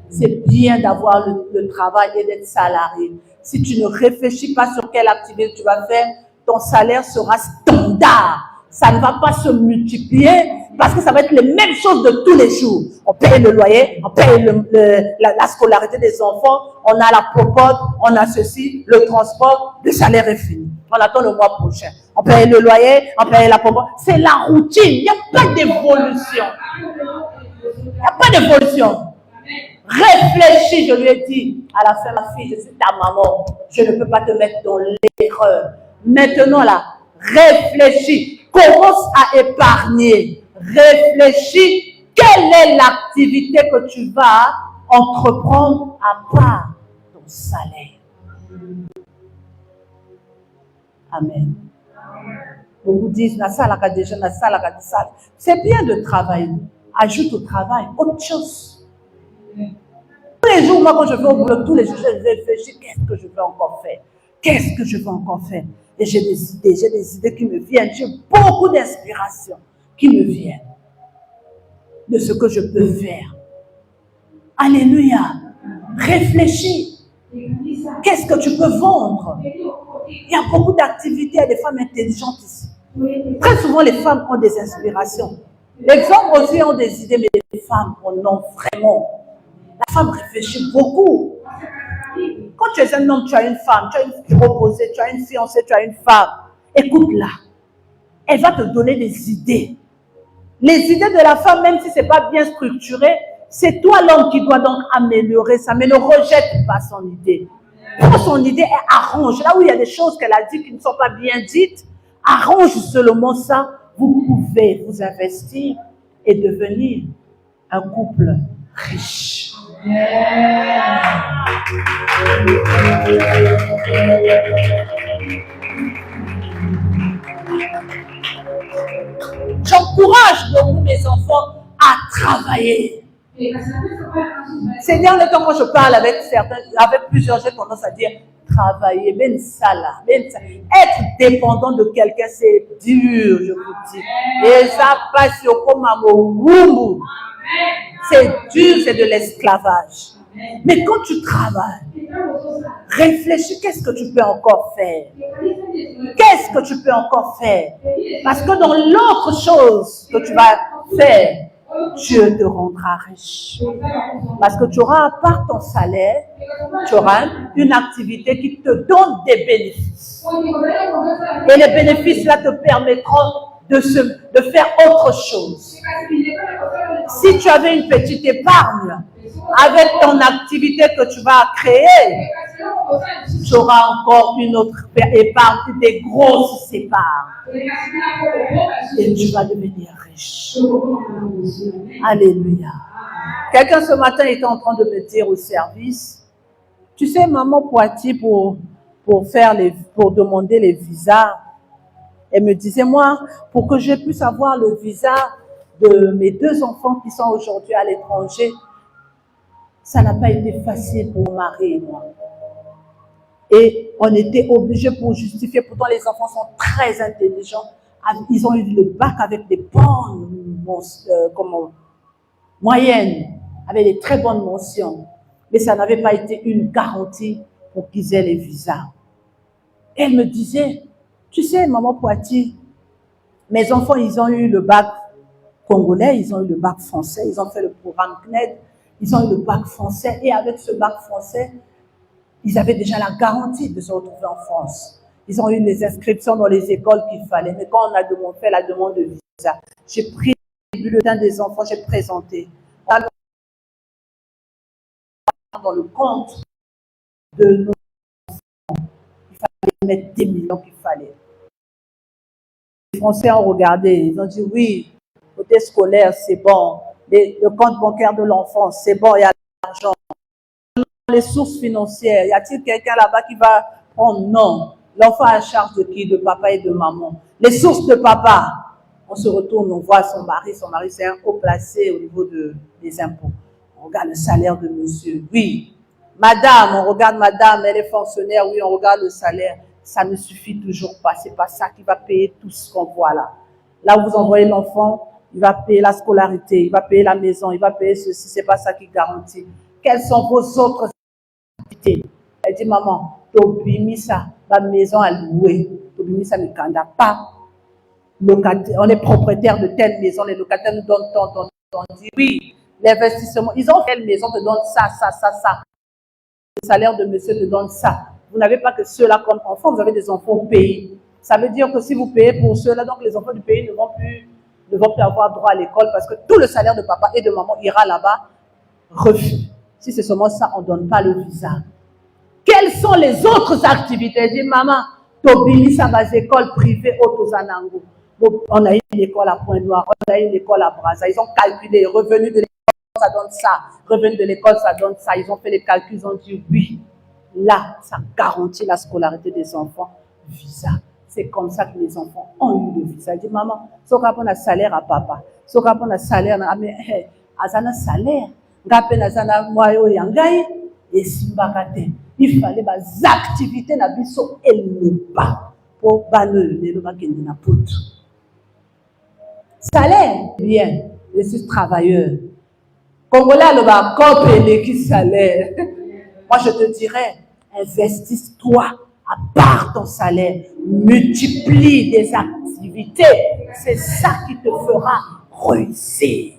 C'est bien d'avoir le travail et d'être salarié. Si tu ne réfléchis pas sur quelle activité tu vas faire, ton salaire sera standard. Ça ne va pas se multiplier parce que ça va être les mêmes choses de tous les jours. On paye le loyer, on paye la scolarité des enfants, on a la popote, on a ceci, le transport, le salaire est fini. On attend le mois prochain. On paye le loyer, on paye la popote. C'est la routine, il n'y a pas d'évolution. Il n'y a pas d'évolution. Réfléchis, je lui ai dit à la fin, ma fille, je suis ta maman, je ne peux pas te mettre dans l'erreur. Maintenant là, réfléchis, commence à épargner, réfléchis, quelle est l'activité que tu vas entreprendre à part ton salaire. Amen. Beaucoup disent, c'est bien de travailler, ajoute au travail autre chose. Tous les jours, moi, quand je vais au boulot, tous les jours, je réfléchis, qu'est-ce que je vais encore faire? Qu'est-ce que je vais encore faire? Et j'ai des idées qui me viennent. J'ai beaucoup d'inspiration qui me viennent de ce que je peux faire. Alléluia. Réfléchis. Qu'est-ce que tu peux vendre? Il y a beaucoup d'activités, il y a des femmes intelligentes ici. Très souvent, les femmes ont des inspirations. Les hommes aussi ont des idées, mais les femmes en ont vraiment. La femme réfléchit beaucoup. Quand tu es un homme, tu as une femme, tu as une proposée, tu as une fiancée, tu as une femme. Écoute-la. Elle va te donner des idées. Les idées de la femme, même si ce n'est pas bien structuré, c'est toi l'homme qui doit donc améliorer ça. Mais ne rejette pas son idée. Prends son idée et arrange. Là où il y a des choses qu'elle a dites qui ne sont pas bien dites, arrange seulement ça. Vous pouvez vous investir et devenir un couple riche. J'encourage beaucoup mes enfants à travailler. Seigneur, le temps quand je parle avec plusieurs, j'ai tendance à dire travailler, ben ça là, être dépendant de quelqu'un, c'est dur, je vous dis. Et ça passe comme un mot. C'est dur, c'est de l'esclavage. Mais quand tu travailles, réfléchis, qu'est-ce que tu peux encore faire? Qu'est-ce que tu peux encore faire? Parce que dans l'autre chose que tu vas faire, Dieu te rendra riche. Parce que tu auras, à part ton salaire, tu auras une activité qui te donne des bénéfices. Et les bénéfices là te permettront de faire autre chose. Si tu avais une petite épargne, avec ton activité que tu vas créer, tu auras encore une autre épargne, des grosses épargnes. Et tu vas devenir riche. Alléluia. Quelqu'un ce matin était en train de me dire au service, tu sais, maman Poitiers, pour demander les visas, elle me disait, moi, pour que je puisse avoir le visa de mes 2 enfants qui sont aujourd'hui à l'étranger, ça n'a pas été facile pour mon mari et moi. Et on était obligés pour justifier, pourtant les enfants sont très intelligents. Ils ont eu le bac avec des bonnes moyennes, avec des très bonnes mentions. Mais ça n'avait pas été une garantie pour qu'ils aient les visas. Et elle me disait, tu sais, maman Poitiers, mes enfants, ils ont eu le bac congolais, ils ont eu le bac français, ils ont fait le programme CNED, ils ont eu le bac français, et avec ce bac français, ils avaient déjà la garantie de se retrouver en France. Ils ont eu les inscriptions dans les écoles qu'il fallait. Mais quand on a fait la demande de visa, j'ai pris le bulletin des enfants, j'ai présenté. Dans le compte de nos enfants, il fallait mettre des millions qu'il fallait. Les Français ont regardé, ils ont dit oui, côté scolaire, c'est bon. Le compte bancaire de l'enfant, c'est bon, il y a de l'argent. Les sources financières, y a-t-il quelqu'un là-bas qui va prendre? Non. L'enfant à charge de qui? De papa et de maman. Les sources de papa, on se retourne, on voit son mari c'est un haut placé au niveau des impôts. On regarde le salaire de monsieur. Oui. Madame, on regarde madame, elle est fonctionnaire. Oui, on regarde le salaire. Ça ne suffit toujours pas. C'est pas ça qui va payer tout ce qu'on voit là. Là où vous envoyez l'enfant, il va payer la scolarité, il va payer la maison, il va payer ceci. C'est pas ça qui garantit. Quelles sont vos autres activités? Elle dit, maman, Tobimisa, ma maison à louer. Tobimisa ne kanda pas. On est propriétaire de telle maison, les locataires nous donnent tant. On dit oui, l'investissement, ils ont fait une maison, te donne ça. Le salaire de monsieur te donne ça. Vous n'avez pas que ceux-là comme enfants, vous avez des enfants au pays. Ça veut dire que si vous payez pour ceux-là, donc les enfants du pays ne vont plus avoir droit à l'école parce que tout le salaire de papa et de maman ira là-bas. Refus. Si c'est seulement ça, on ne donne pas le visa. Quelles sont les autres activités? Dit maman, Tobili, ça va école privée au Tozanango. On a une école à Pointe-Noire, on a une école à Brazza. Ils ont calculé les revenus de l'école, ça donne ça. Revenus de l'école, ça donne ça. Ils ont fait les calculs, ils ont dit oui. Là, ça garantit la scolarité des enfants. Visa. C'est comme ça que les enfants ont eu le visa. Il dit, maman, si on a un salaire à papa, si on a un salaire, un salaire, il fallait des activités na biso pas pour banner le poutre. Salaire, bien, je suis travailleur. Congolais, le bas, copé, qui salaire. Moi, je te dirais, investisse-toi à part ton salaire. Multiplie des activités. C'est ça qui te fera réussir.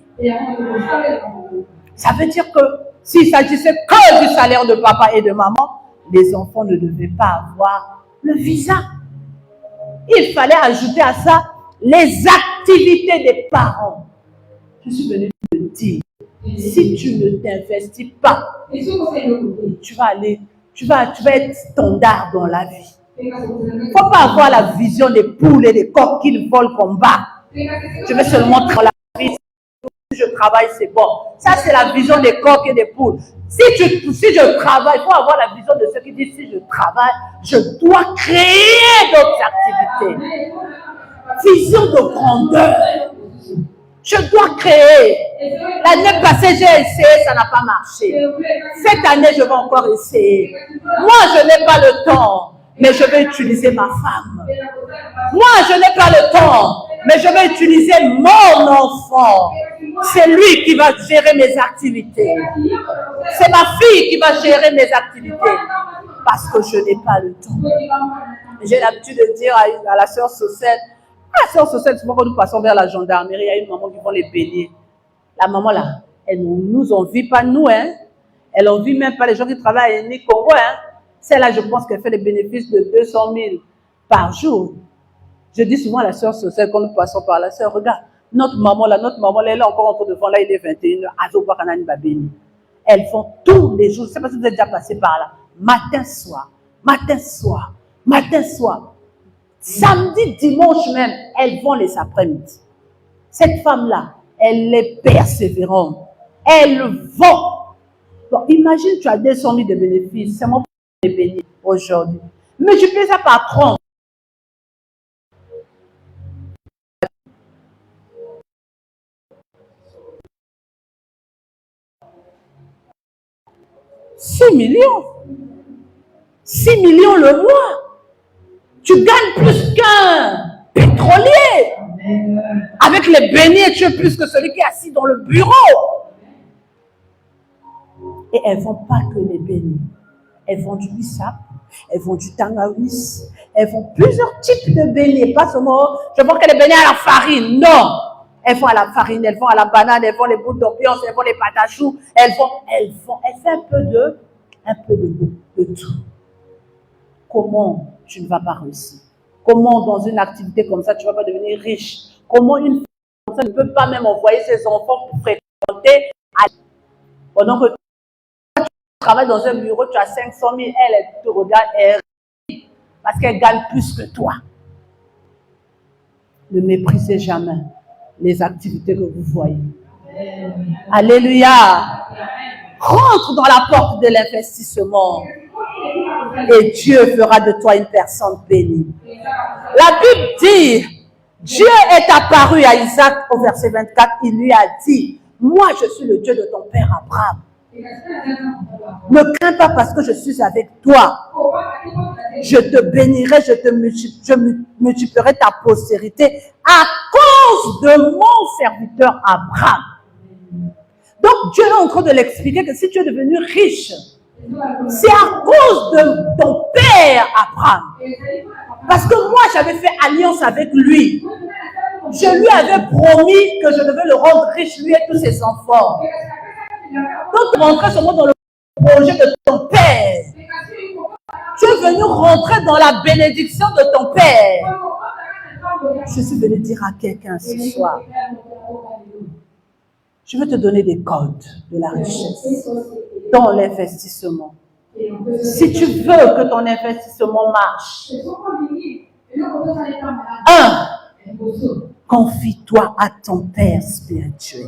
Ça veut dire que s'il s'agissait que du salaire de papa et de maman, les enfants ne devaient pas avoir le visa. Il fallait ajouter à ça les activités des parents. Je suis venue te dire, si tu ne t'investis pas, tu vas être standard dans la vie. Il ne faut pas avoir la vision des poules et des coqs qui volent comme bas. Je vais seulement travailler la vie. Si je travaille, c'est bon. Ça, c'est la vision des coqs et des poules. Si je travaille, il faut avoir la vision de ceux qui disent, si je travaille, je dois créer d'autres activités. Vision de grandeur. Je dois créer. L'année passée, j'ai essayé, ça n'a pas marché. Cette année, je vais encore essayer. Moi, je n'ai pas le temps, mais je vais utiliser ma femme. Moi, je n'ai pas le temps, mais je vais utiliser mon enfant. C'est lui qui va gérer mes activités. C'est ma fille qui va gérer mes activités. Parce que je n'ai pas le temps. J'ai l'habitude de dire à la sœur Saucette, la sœur Saucette, souvent quand nous passons vers la gendarmerie, il y a une maman qui va les bénir. La maman là, elle ne nous envie pas nous, hein. Elle n'envie même pas les gens qui travaillent à Eni Congo, hein. Celle-là, je pense qu'elle fait des bénéfices de 200 000 par jour. Je dis souvent à la sœur Saucette, quand nous passons par la sœur, regarde, notre maman là, elle est encore entre devant, là, il est 21h, elles font tous les jours, je ne sais pas si vous êtes déjà passé par là, matin, soir, matin, soir, matin, soir. Samedi, dimanche même, elles vont les après-midi. Cette femme-là, elle est persévérante. Elle vend. Bon, imagine, tu as 200 000 de bénéfices. C'est mon pour les bénir aujourd'hui. Mais je fais ça par 30. « 6 millions. 6 millions le mois. Tu gagnes plus qu'un pétrolier. Avec les beignets, tu es plus que celui qui est assis dans le bureau. Et elles ne vendent pas que les beignets. Elles vendent du bissap, elles vendent du tangawiz, elles vendent plusieurs types de beignets. Pas seulement, je vends que les beignets à la farine. Non. Elles vont à la farine, elles vont à la banane, elles vont les boules d'ambiance, elles vont les patachous, elles font un peu de tout. Comment tu ne vas pas réussir? Comment dans une activité comme ça, tu ne vas pas devenir riche? Comment une femme comme ça ne peut pas même envoyer ses enfants pour fréquenter pendant que tu travailles dans un bureau, tu as 500 000, elle te regarde, elle rit parce qu'elle gagne plus que toi. Ne méprisez jamais les activités que vous voyez. Alléluia. Rentre dans la porte de l'investissement. Et Dieu fera de toi une personne bénie. La Bible dit, Dieu est apparu à Isaac au verset 24, il lui a dit, moi je suis le Dieu de ton père Abraham. Ne crains pas parce que je suis avec toi. Je te bénirai, je multiplierai ta postérité à cause de mon serviteur Abraham. Donc Dieu est en train de l'expliquer que si tu es devenu riche, c'est à cause de ton père Abraham. Parce que moi j'avais fait alliance avec lui. Je lui avais promis que je devais le rendre riche, lui et tous ses enfants. Donc tu rentrais seulement dans le projet de ton père. Tu es venu rentrer dans la bénédiction de ton père. Je suis venu dire à quelqu'un ce soir, je veux te donner des codes de la richesse dans l'investissement. Si tu veux que ton investissement marche, 1. Confie-toi à ton père spirituel.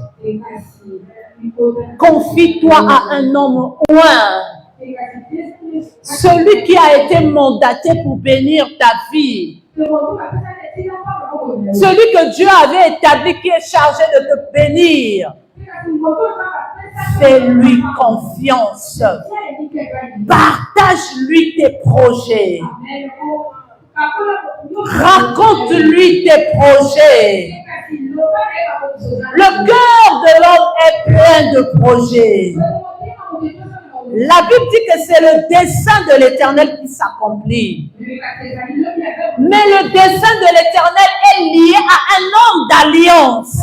Confie-toi à un homme oint. Celui qui a été mandaté pour bénir ta vie. Celui que Dieu avait établi qui est chargé de te bénir. Fais-lui confiance. Partage-lui tes projets. Raconte-lui tes projets. Le cœur de l'homme est plein de projets. La Bible dit que c'est le dessein de l'Éternel qui s'accomplit. Mais le dessein de l'Éternel est lié à un homme d'alliance.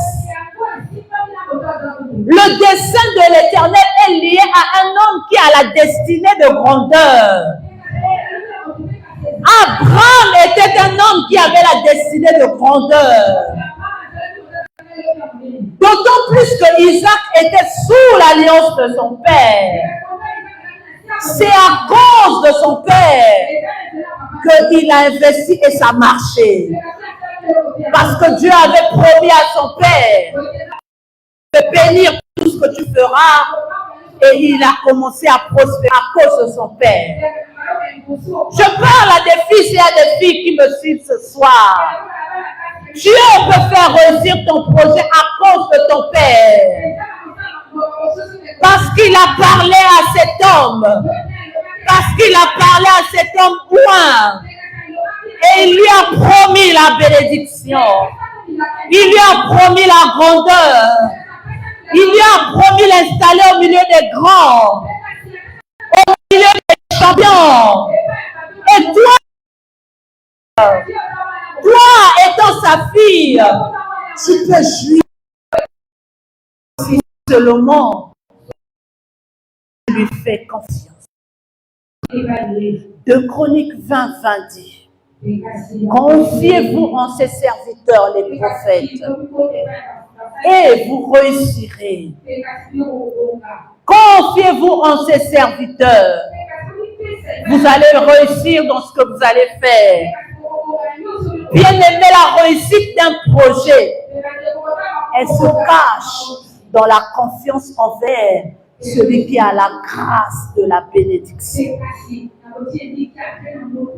Le dessein de l'Éternel est lié à un homme qui a la destinée de grandeur. Abraham était un homme qui avait la destinée de grandeur. D'autant plus que Isaac était sous l'alliance de son père. C'est à cause de son père qu'il a investi et ça marchait. Parce que Dieu avait promis à son père de bénir tout ce que tu feras. Et il a commencé à prospérer à cause de son père. Je parle à des fils et à des filles qui me suivent ce soir. Dieu peut faire réussir ton projet à cause de ton père. Parce qu'il a parlé à cet homme. Parce qu'il a parlé à cet homme oint. Et il lui a promis la bénédiction. Il lui a promis la grandeur. Il lui a promis l'installer au milieu des grands. Au milieu des champions. Et toi étant sa fille, tu peux jouir si seulement tu lui fais confiance. 2 Chroniques 20, 20 dit, confiez-vous en ses serviteurs les prophètes et vous réussirez. Confiez-vous en ses serviteurs. Vous allez réussir dans ce que vous allez faire. Bien aimé, la réussite d'un projet, elle se cache dans la confiance envers celui qui a la grâce de la bénédiction.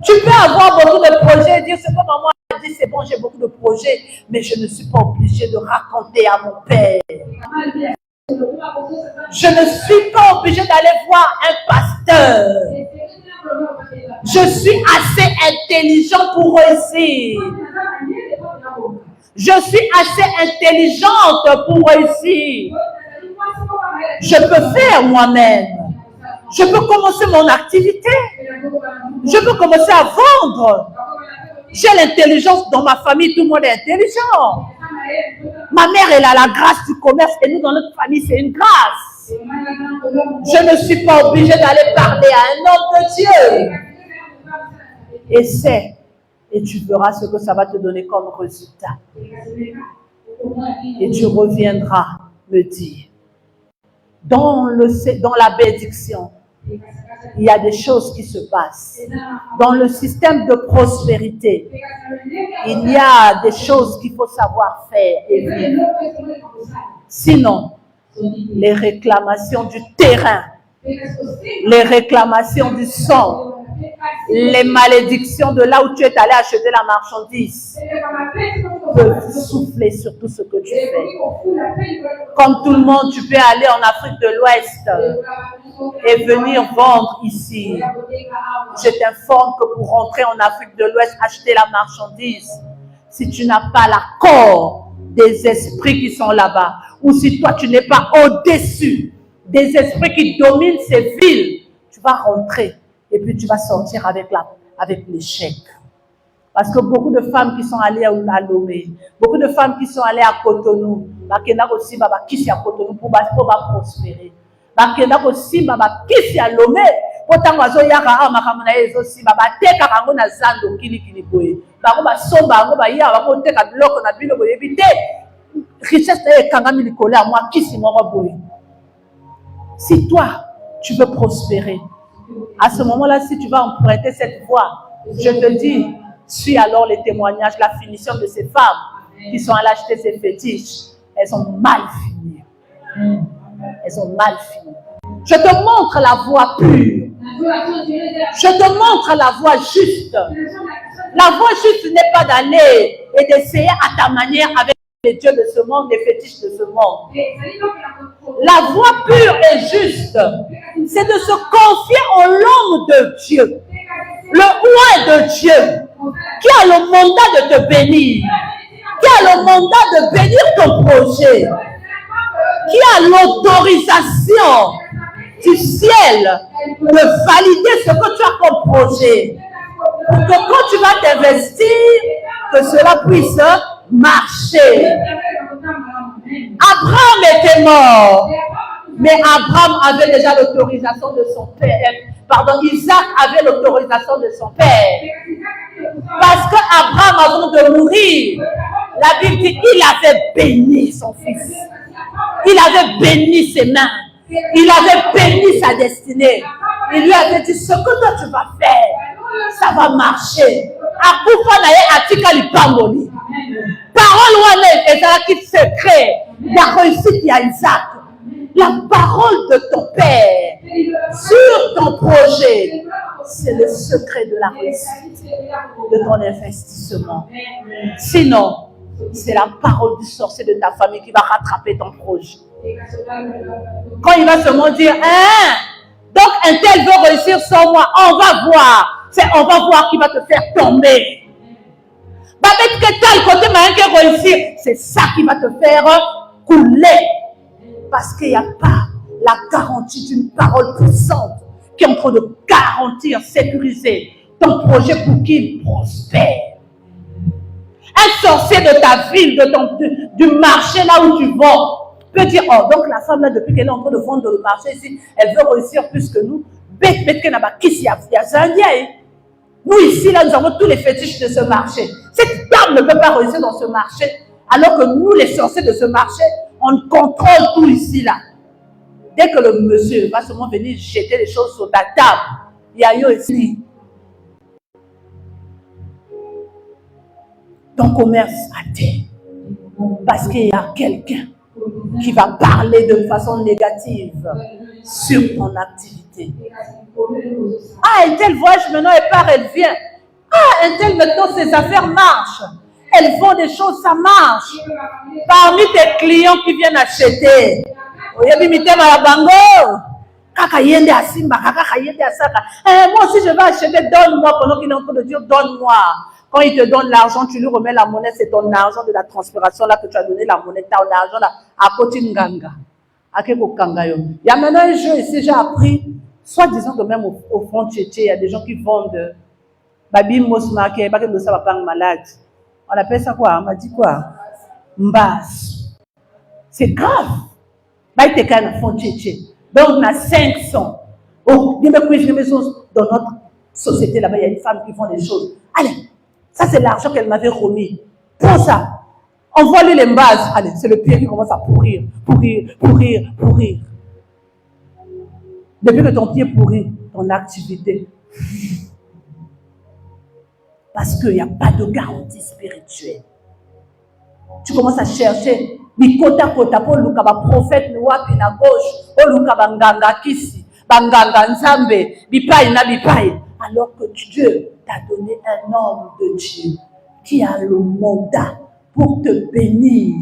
Tu peux avoir beaucoup de projets et dire ce que maman a dit, c'est bon, j'ai beaucoup de projets, mais je ne suis pas obligée de raconter à mon père. Je ne suis pas obligée d'aller voir un pasteur. Je suis assez intelligent pour réussir. Je suis assez intelligente pour réussir. Je peux faire moi-même. Je peux commencer mon activité. Je peux commencer à vendre. J'ai l'intelligence dans ma famille, tout le monde est intelligent. Ma mère, elle a la grâce du commerce et nous, dans notre famille, c'est une grâce. Je ne suis pas obligée d'aller parler à un homme de Dieu. Essaie et tu verras ce que ça va te donner comme résultat. Et tu reviendras me dire. Dans la bénédiction, il y a des choses qui se passent. Dans le système de prospérité, il y a des choses qu'il faut savoir faire et vivre. Sinon, les réclamations du terrain, les réclamations du sang, Les malédictions de là où tu es allé acheter la marchandise peuvent souffler sur tout ce que tu fais. Comme tout le monde, tu peux aller en Afrique de l'Ouest et venir vendre ici. Je t'informe que pour rentrer en Afrique de l'Ouest, acheter la marchandise, si tu n'as pas l'accord des esprits qui sont là-bas, ou si toi tu n'es pas au-dessus des esprits qui dominent ces villes, tu vas rentrer et puis tu vas sortir avec l'échec. Parce que beaucoup de femmes qui sont allées à Lomé, beaucoup de femmes qui sont allées à Cotonou, aussi qui à Cotonou pour prospérer. Aussi qui à Lomé pour t'envoyer à Makamana aussi teka kango na zando kili boye. Ba somba ngo ba ya ba teka biloko na bilo boye bité. Richesse est kangami likole à moi qui si moi boye. Si toi tu veux prospérer, à ce moment-là, si tu vas emprunter cette voie, je te dis, suis alors les témoignages, la finition de ces femmes qui sont allées acheter ces fétiches. Elles ont mal fini. Elles ont mal fini. Je te montre la voie pure. Je te montre la voie juste. La voie juste n'est pas d'aller et d'essayer à ta manière avec les dieux de ce monde, les fétiches de ce monde. La voie pure et juste, c'est de se confier en l'homme de Dieu, le roi de Dieu, qui a le mandat de te bénir, qui a le mandat de bénir ton projet, qui a l'autorisation du ciel de valider ce que tu as comme projet, pour que quand tu vas t'investir, que cela puisse marcher. Abraham était mort, mais Abraham avait déjà l'autorisation de son père. Pardon, Isaac avait l'autorisation de son père. Parce que Abraham, avant de mourir, la Bible dit qu'il avait béni son fils. Il avait béni ses mains. Il avait béni sa destinée. Il lui avait dit, ce que toi tu vas faire, ça va marcher. Parole wana ezalaki secret la réussite à Isaac. La parole de ton père sur ton projet, c'est le secret de la réussite de ton investissement. Sinon, c'est la parole du sorcier de ta famille qui va rattraper ton projet. Quand il va seulement dire, donc un tel veut réussir sans moi, on va voir. On va voir qui va te faire tomber. C'est ça qui va te faire couler. Parce qu'il n'y a pas la garantie d'une parole puissante qui est en train de garantir, sécuriser ton projet pour qu'il prospère. Un sorcier de ta ville, du marché là où tu vends, peut dire, oh, donc la femme là, depuis qu'elle est en train de vendre le marché ici, elle veut réussir plus que nous. Nous ici, là, nous avons tous les fétiches de ce marché. Cette dame ne peut pas réussir dans ce marché, alors que nous, les sorciers de ce marché, on contrôle tout ici, là. Dès que le monsieur va seulement venir jeter les choses sur ta table, il y a eu ici. Ton commerce a été. Parce qu'il y a quelqu'un qui va parler de façon négative sur ton activité. Ah, un tel voyage maintenant, elle part, elle vient. Ah, un tel maintenant, ses affaires marchent. Elles font des choses, ça marche. Parmi tes clients qui viennent acheter, moi aussi je vais acheter, donne-moi, pendant qu'il est en train de dire donne-moi. Quand il te donne l'argent, tu lui remets la monnaie, c'est ton argent de la transpiration là que tu as donné la monnaie, ton argent là, à côté de Nganga. Il y a maintenant un jeu ici, j'ai appris, soit disons que même au front tchétché, il y a des gens qui vendent Babi Mosma, qui est malade. On appelle ça quoi? On m'a dit quoi? Mbas. C'est grave. Bah, il était un fond tchétché. Donc, on a 500. Oh, dans notre société là-bas, il y a une femme qui vend des choses. Allez, ça c'est l'argent qu'elle m'avait remis. Prends ça. Envoie-lui les bases. Allez, c'est le pied qui commence à pourrir. Depuis que ton pied pourrit, ton activité. Parce qu'il n'y a pas de garantie spirituelle. Tu commences à chercher. Mikota kota po luka ba prophète ni wapi na gauche, o luka banganga kisi, banganga nzambe, bipai na bipai. alors que Dieu t'a donné un homme de Dieu qui a le mandat pour te bénir.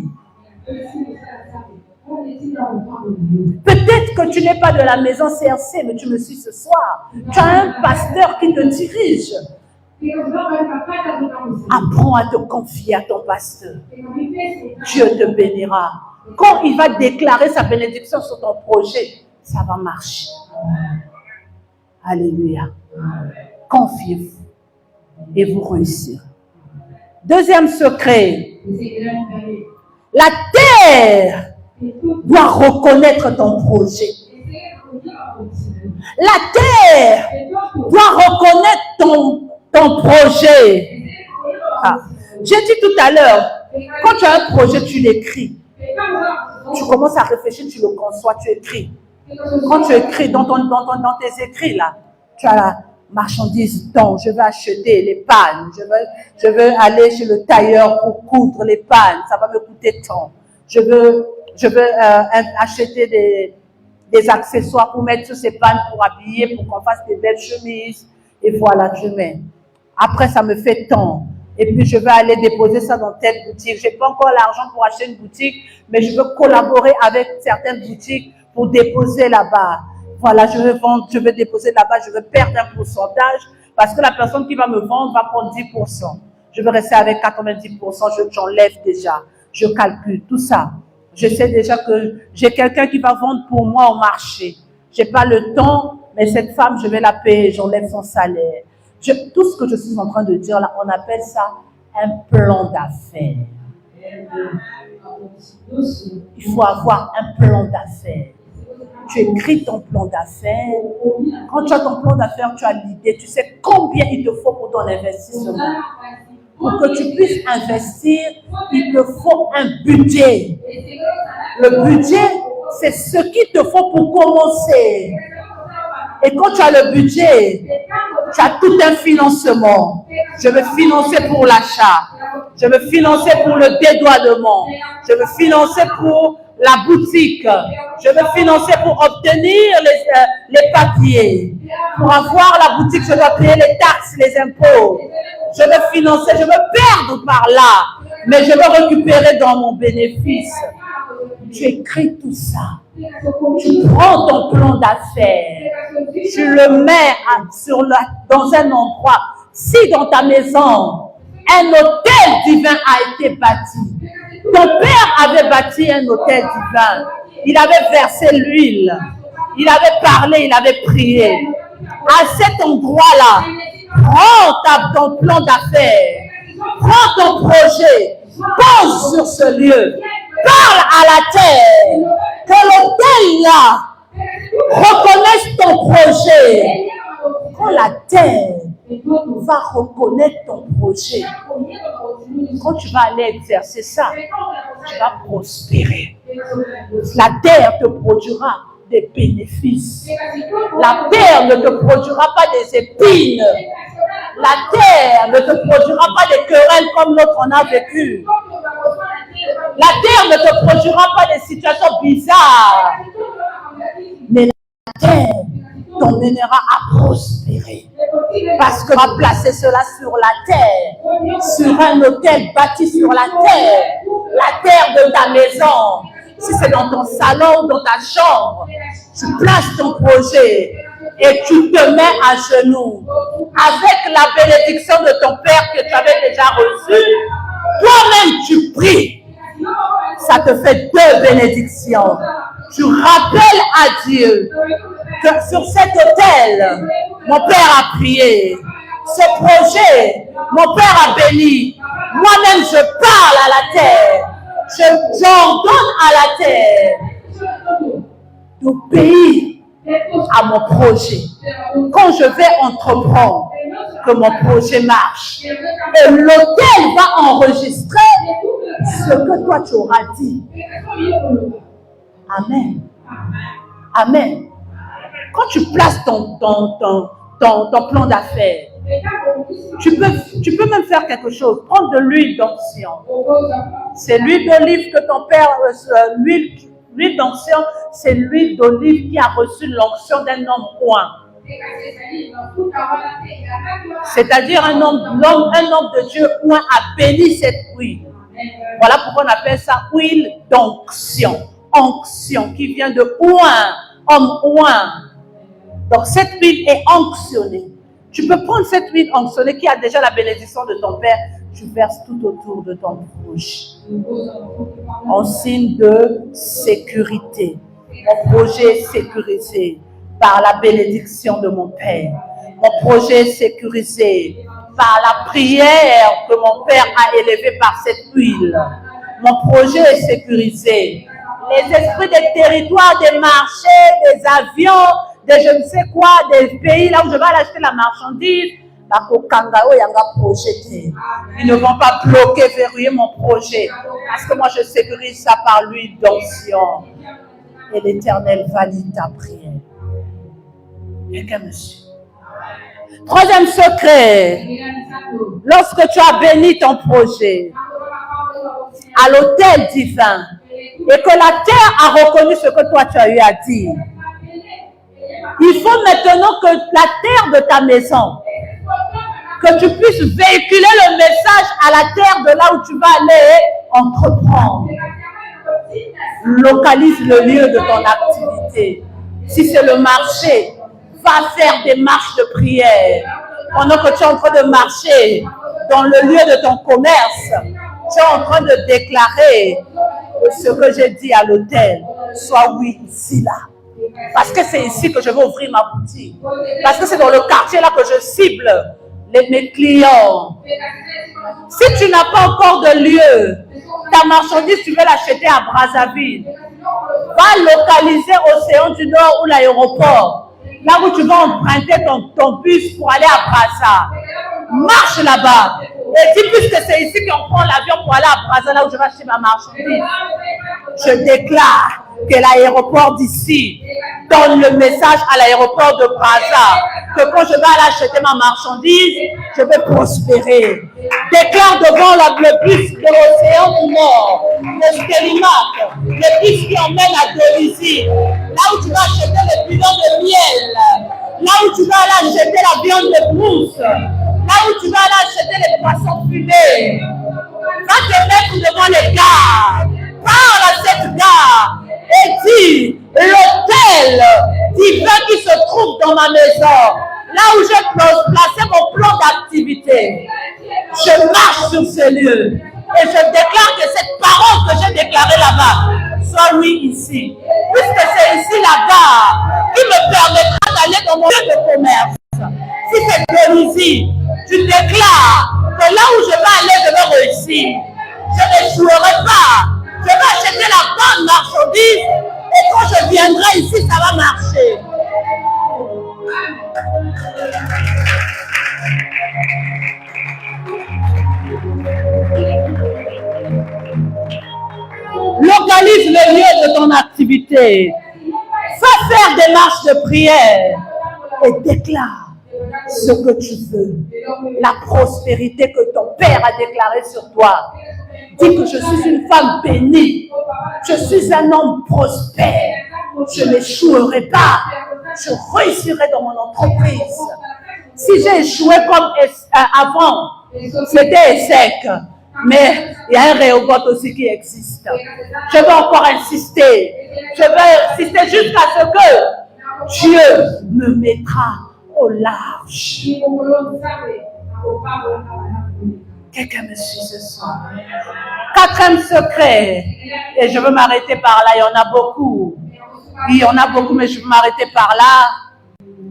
Peut-être que tu n'es pas de la maison CRC, mais tu me suis ce soir. Tu as un pasteur qui te dirige. Apprends à te confier à ton pasteur. Dieu te bénira. Quand il va déclarer sa bénédiction sur ton projet, ça va marcher. Alléluia. Confiez-vous et vous réussirez. Deuxième secret. La terre doit reconnaître ton projet. La terre doit reconnaître ton projet. Ah. J'ai dit tout à l'heure, quand tu as un projet, tu l'écris. Tu commences à réfléchir, tu le conçois, tu écris. Quand tu écris dans tes écrits, là, tu as la marchandise dont je veux acheter les pannes. Je veux aller chez le tailleur pour coudre les pannes. Ça va me coûter tant. Je veux acheter des accessoires pour mettre sur ces pannes, pour habiller, pour qu'on fasse des belles chemises. Et voilà, je mets. Après, ça me fait tant. Et puis, je vais aller déposer ça dans telle boutique. Je n'ai pas encore l'argent pour acheter une boutique, mais je veux collaborer avec certaines boutiques pour déposer là-bas. Voilà, je veux vendre, je veux déposer là-bas, je veux perdre un pourcentage parce que la personne qui va me vendre va prendre 10%. Je veux rester avec 90%, j'enlève déjà. Je calcule tout ça. Je sais déjà que j'ai quelqu'un qui va vendre pour moi au marché. Je n'ai pas le temps, mais cette femme, je vais la payer, j'enlève son salaire. Tout ce que je suis en train de dire là, on appelle ça un plan d'affaires. Il faut avoir un plan d'affaires. Tu écris ton plan d'affaires. Quand tu as ton plan d'affaires, tu as l'idée, tu sais combien il te faut pour ton investissement. Pour que tu puisses investir, il te faut un budget. Le budget, c'est ce qu'il te faut pour commencer. Et quand tu as le budget, tu as tout un financement. Je veux financer pour l'achat. Je veux financer pour le dédouanement. Je veux financer pour la boutique. Je veux financer pour obtenir les papiers. Pour avoir la boutique, je dois payer les taxes, les impôts. Je veux financer, je veux perdre par là. Mais je veux récupérer dans mon bénéfice. Tu écris tout ça. Tu prends ton plan d'affaires. Tu le mets dans un endroit. Si dans ta maison, un hôtel divin a été bâti. Ton père avait bâti un hôtel divin. Il avait versé l'huile. Il avait parlé, il avait prié. À cet endroit-là, prends ton plan d'affaires. Prends ton projet. Pose sur ce lieu. Parle à la terre. Que l'hôtel-là reconnaisse ton projet. Quand la terre va reconnaître ton projet, quand tu vas aller exercer ça, tu vas prospérer. La terre te produira des bénéfices. La terre ne te produira pas des épines. La terre ne te produira pas des querelles comme l'autre en a vécu. La terre ne te produira pas des situations bizarres. Mais la terre t'emmènera à prospérer. Parce que tu vas placer cela sur la terre, sur un hôtel bâti sur la terre de ta maison. Si c'est dans ton salon, dans ta chambre, tu places ton projet et tu te mets à genoux avec la bénédiction de ton Père que tu avais déjà reçue. Toi-même, tu pries. Ça te fait 2 bénédictions. Tu rappelles à Dieu que sur cet hôtel, mon Père a prié. Ce projet, mon Père a béni. Moi-même, je parle à la terre. J'ordonne à la terre d'obéir à mon projet. Quand je vais entreprendre, que mon projet marche. Et l'hôtel va enregistrer ce que toi tu auras dit. Amen. Amen. Quand tu places ton plan d'affaires, tu peux même faire quelque chose. Prendre de l'huile d'onction. C'est l'huile d'olive que ton père, l'huile d'onction, c'est l'huile d'olive qui a reçu l'onction d'un homme point. C'est-à-dire un homme de Dieu oint a béni cette huile. Voilà pourquoi on appelle ça huile d'onction. Onction qui vient de oint, homme oint. Donc cette huile est onctionnée. Tu peux prendre cette huile onctionnée qui a déjà la bénédiction de ton Père, tu verses tout autour de ton projet. En signe de sécurité. Mon projet est sécurisé par la bénédiction de mon Père. Mon projet est sécurisé par la prière que mon Père a élevée par cette huile. Mon projet est sécurisé. Les esprits des territoires, des marchés, des avions, des je ne sais quoi, des pays là où je vais aller acheter la marchandise, ils ne vont pas bloquer, verrouiller mon projet. Parce que moi je sécurise ça par l'huile d'onction. Et l'Éternel valide ta prière. Quelqu'un me suit. Troisième secret, lorsque tu as béni ton projet à l'autel divin et que la terre a reconnu ce que toi tu as eu à dire, il faut maintenant que la terre de ta maison, que tu puisses véhiculer le message à la terre de là où tu vas aller entreprendre. Localise le lieu de ton activité. Si c'est le marché, va faire des marches de prière. Pendant que tu es en train de marcher dans le lieu de ton commerce, tu es en train de déclarer que ce que j'ai dit à l'hôtel soit oui ici là. Parce que c'est ici que je vais ouvrir ma boutique. Parce que c'est dans le quartier là que je cible mes clients. Si tu n'as pas encore de lieu, ta marchandise, tu veux l'acheter à Brazzaville, va localiser Océan du Nord ou l'aéroport. Là où tu vas emprunter ton bus pour aller à Brazza. Marche là-bas. Et dis puisque c'est ici qu'on prend l'avion pour aller à Brazza, là où je vais acheter ma marchandise. Je déclare que l'aéroport d'ici donne le message à l'aéroport de Brazza que quand je vais aller acheter ma marchandise, je vais prospérer. Déclare devant le bus de l'Océan du Nord, le Stélimac, le bus qui emmène à Delizy, là où tu vas acheter le bidon de miel, là où tu vas aller acheter la viande de brousse, là où tu vas aller acheter les poissons fumés. Va te mettre devant les gars, parle à cette gare et dis l'hôtel divin qui se trouve dans ma maison, là où j'ai placé mon plan d'activité. Je marche sur ce lieu et je déclare que cette parole que j'ai déclarée là-bas soit oui ici. Puisque c'est ici la gare qui me permettra d'aller dans mon lieu de commerce. Si c'est Delizy, tu déclares que là où je vais aller, je vais réussir. Je n'échouerai pas. Je vais acheter la bonne marchandise et quand je viendrai ici, ça va marcher. Localise le lieu de ton activité. Fais faire des marches de prière et déclare ce que tu veux. La prospérité que ton Père a déclarée sur toi. Dis que je suis une femme bénie. Je suis un homme prospère. Je n'échouerai pas. Je réussirai dans mon entreprise. Si j'ai échoué comme avant, c'était échec. Mais il y a un Rehoboth aussi qui existe. Je vais encore insister. Je vais insister jusqu'à ce que Dieu me mettra au large. Quelqu'un me suit ce soir. Quatrième secret, et je veux m'arrêter par là, il y en a beaucoup. Il y en a beaucoup, mais je veux m'arrêter par là.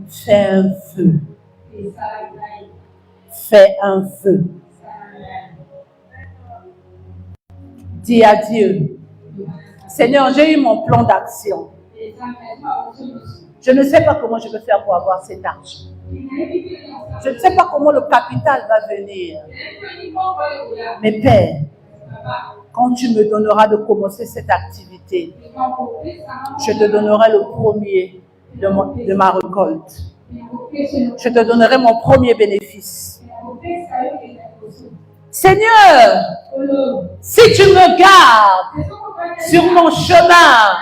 Fais un feu. Fais un feu. Dis à Dieu, Seigneur, j'ai eu mon plan d'action. Je ne sais pas comment je vais faire pour avoir cet argent. Je ne sais pas comment le capital va venir. Mais Père, quand tu me donneras de commencer cette activité, je te donnerai le premier de ma récolte. Je te donnerai mon premier bénéfice. Seigneur, si tu me gardes sur mon chemin,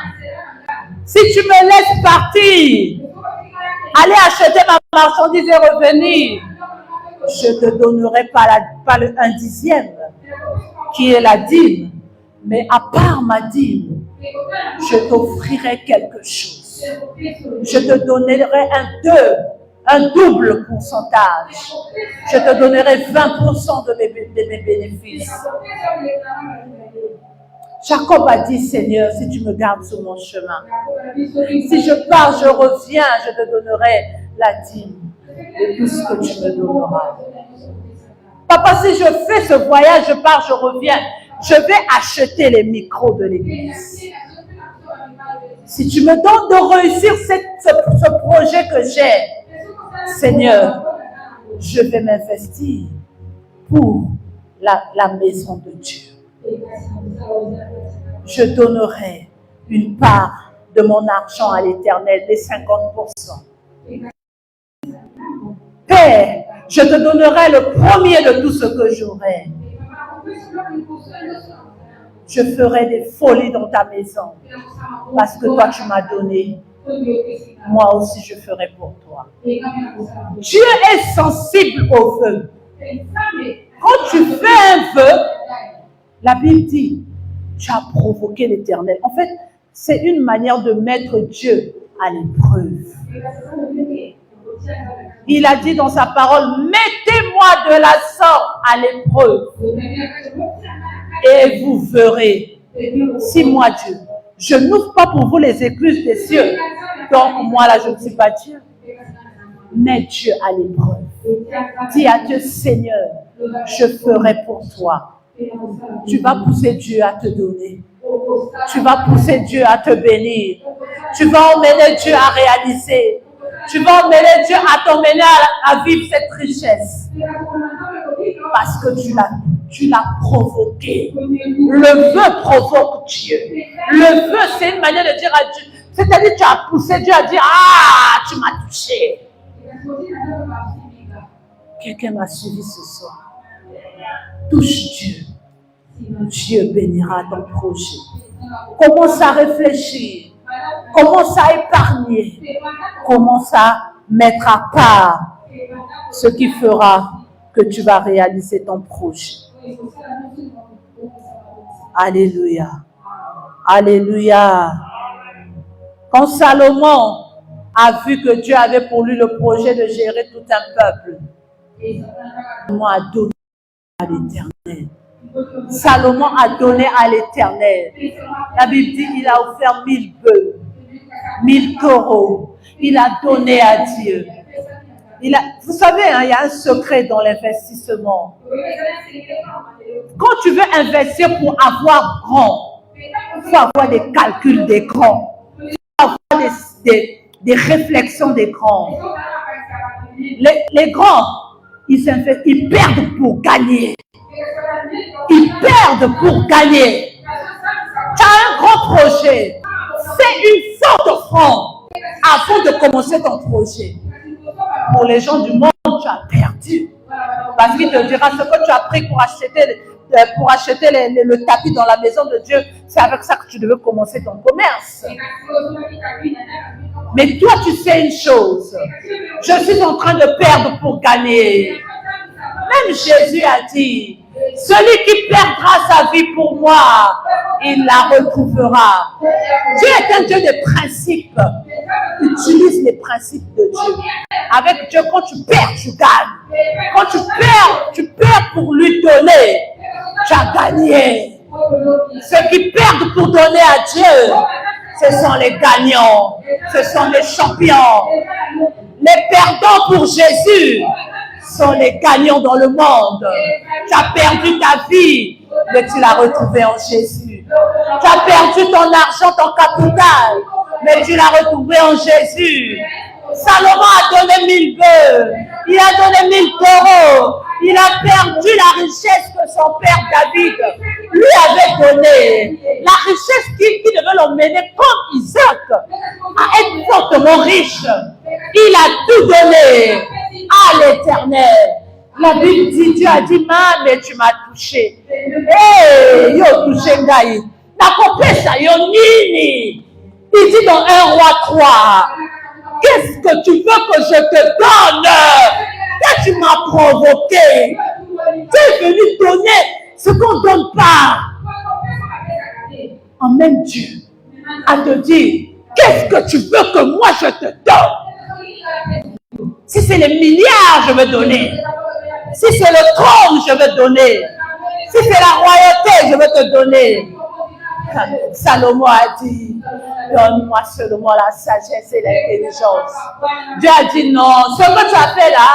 si tu me laisses partir aller acheter ma marchandise et revenir. Je te donnerai pas un dixième, qui est la dîme. Mais à part ma dîme, je t'offrirai quelque chose. Je te donnerai un double pourcentage. Je te donnerai 20% de mes bénéfices. Jacob a dit, Seigneur, si tu me gardes sur mon chemin, si je pars, je reviens, je te donnerai la dîme de tout ce que tu me donneras. Papa, si je fais ce voyage, je pars, je reviens, je vais acheter les micros de l'église. Si tu me donnes de réussir ce projet que j'ai, Seigneur, je vais m'investir pour la maison de Dieu. Je donnerai une part de mon argent à l'Éternel, les 50%. Père, je te donnerai le premier de tout ce que j'aurai. Je ferai des folies dans ta maison parce que toi tu m'as donné. Moi aussi je ferai pour toi. Dieu est sensible aux vœux. Quand tu fais un vœu, la Bible dit, tu as provoqué l'Éternel. En fait, c'est une manière de mettre Dieu à l'épreuve. Il a dit dans sa parole, mettez-moi de la sorte à l'épreuve et vous verrez si moi Dieu, je n'ouvre pas pour vous les écluses des cieux. Donc moi là je ne suis pas Dieu. Mets Dieu à l'épreuve. Dis à Dieu, Seigneur, je ferai pour toi. Tu vas pousser Dieu à te donner. Tu vas pousser Dieu à te bénir. Tu vas emmener Dieu à réaliser. Tu vas emmener Dieu à t'emmener à vivre cette richesse. Parce que tu l'as provoqué. Le vœu provoque Dieu. Le vœu, c'est une manière de dire à Dieu. C'est-à-dire, tu as poussé Dieu à dire, ah, tu m'as touché. Quelqu'un m'a suivi ce soir. Touche Dieu. Dieu bénira ton projet. Commence à réfléchir. Commence à épargner. Commence à mettre à part ce qui fera que tu vas réaliser ton projet. Alléluia. Alléluia. Quand Salomon a vu que Dieu avait pour lui le projet de gérer tout un peuple, Salomon a donné à l'Éternel. Salomon a donné à l'Éternel. La Bible dit qu'il a offert 1000 bœufs, 1000 taureaux. Il a donné à Dieu. Vous savez, hein, il y a un secret dans l'investissement. Quand tu veux investir pour avoir grand, il faut avoir des calculs des grands. Il faut avoir des réflexions des grands. Les grands, ils perdent pour gagner. Ils perdent pour gagner. Tu as un grand projet. Fais une sorte franc avant de commencer ton projet. Pour les gens du monde, tu as perdu. Parce qu'il te dira ce que tu as pris pour acheter le tapis dans la maison de Dieu, c'est avec ça que tu devais commencer ton commerce. Mais toi, tu sais une chose. Je suis en train de perdre pour gagner. Même Jésus a dit, celui qui perdra sa vie pour moi, il la retrouvera. Dieu est un Dieu de principes. Utilise les principes de Dieu. Avec Dieu, quand tu perds, tu gagnes. Quand tu perds pour lui donner, tu as gagné. Ceux qui perdent pour donner à Dieu, ce sont les gagnants. Ce sont les champions. Les perdants pour Jésus sont les gagnants dans le monde. Tu as perdu ta vie, mais tu l'as retrouvée en Jésus. Tu as perdu ton argent, ton capital, mais tu l'as retrouvé en Jésus. Salomon a donné 1000 bœufs, il a donné 1000 taureaux, il a perdu la richesse que son père David lui avait donnée. La richesse qui devait l'emmener comme Isaac à être fortement riche. Il a tout donné à l'Éternel. La Bible dit, Dieu a dit, mais tu m'as touché. Hey, yo touché ngai. Nakopesa yo nini. Il dit dans 1 Roi 3, Qu'est-ce que tu veux que je te donne? Là, tu m'as provoqué. Tu es venu donner ce qu'on ne donne pas. Emmène Dieu à te dire, qu'est-ce que tu veux que moi je te donne? Si c'est les milliards, je veux donner. Si c'est le trône, je veux donner. Si c'est la royauté, je veux te donner. Salomon a dit, donne-moi seulement la sagesse et l'intelligence. Dieu a dit non, ce que tu as fait là,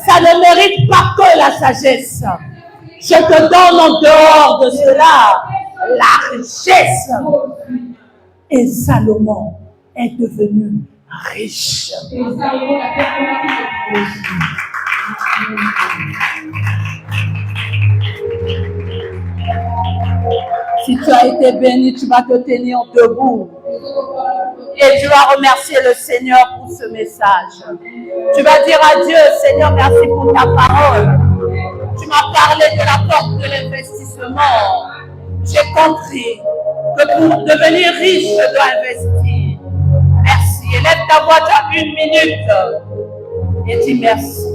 ça ne mérite pas que la sagesse. Je te donne en dehors de cela la richesse. Et Salomon est devenu riche. Si tu as été béni, tu vas te tenir debout. Et tu vas remercier le Seigneur pour ce message. Tu vas dire à Dieu, Seigneur, merci pour ta parole. Tu m'as parlé de la porte de l'investissement. J'ai compris que pour devenir riche, je dois investir. Merci. Élève ta voix à 1 minute et dis merci.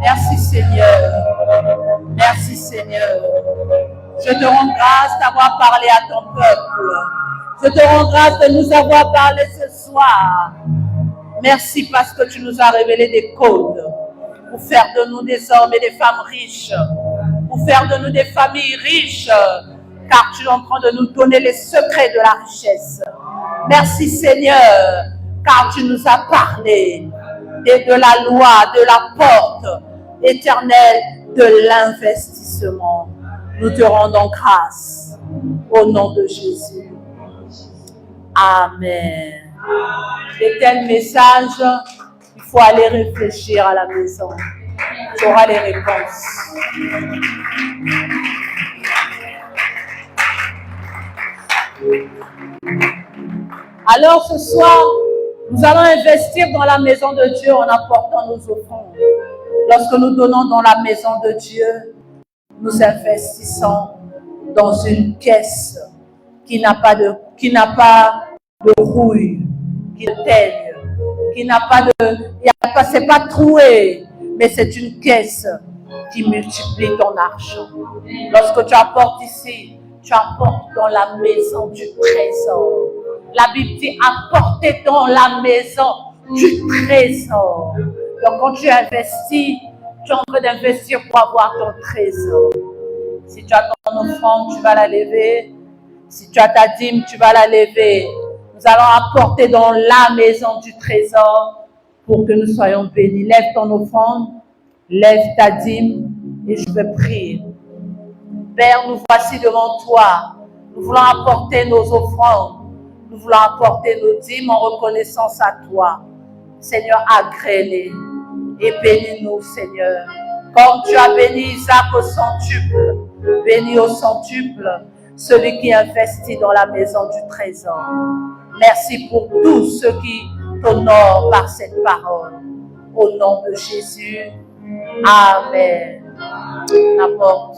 Merci Seigneur. Merci Seigneur. Je te rends grâce d'avoir parlé à ton peuple. Je te rends grâce de nous avoir parlé ce soir. Merci parce que tu nous as révélé des codes pour faire de nous des hommes et des femmes riches, pour faire de nous des familles riches, car tu es en train de nous donner les secrets de la richesse. Merci Seigneur, car tu nous as parlé et de la loi, de la porte éternelle de l'investissement. Nous te rendons grâce au nom de Jésus. Amen. De tels messages, il faut aller réfléchir à la maison. Tu auras les réponses. Alors ce soir, nous allons investir dans la maison de Dieu en apportant nos offrandes. Lorsque nous donnons dans la maison de Dieu, nous investissons dans une caisse qui n'a pas de rouille, qui ne teigne, qui n'a pas de, c'est pas troué, mais c'est une caisse qui multiplie ton argent. Lorsque tu apportes ici, tu apportes dans la maison du trésor. La Bible dit apporter dans la maison du trésor. Donc quand tu investis, tu es en train d'investir pour avoir ton trésor. Si tu as ton offrande, tu vas la lever. Si tu as ta dîme, tu vas la lever. Nous allons apporter dans la maison du trésor pour que nous soyons bénis. Lève ton offrande, lève ta dîme et je vais prier. Père, nous voici devant toi. Nous voulons apporter nos offrandes. Nous voulons apporter nos dîmes en reconnaissance à toi. Seigneur, agrée-les et bénis-nous, Seigneur. Comme tu as béni Isaac au centuple, bénis au centuple celui qui investit dans la maison du trésor. Merci pour tous ceux qui t'honorent par cette parole. Au nom de Jésus. Amen. N'importe.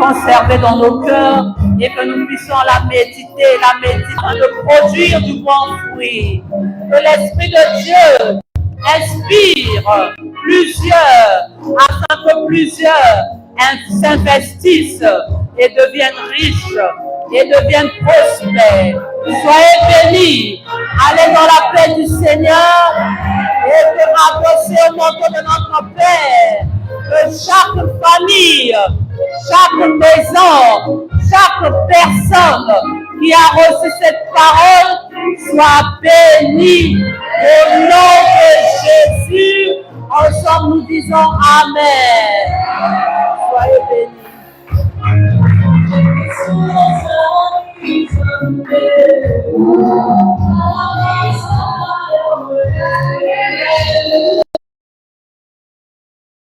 conserver dans nos cœurs et que nous puissions la méditer, de produire du bon fruit. Que l'Esprit de Dieu inspire plusieurs, afin que plusieurs s'investissent et deviennent riches et deviennent prospères. Soyez bénis, allez dans la paix du Seigneur et que adossez au manteau de notre Père, que chaque famille, chaque maison, chaque personne qui a reçu cette parole soit bénie au nom de Jésus. Ensemble nous disons Amen.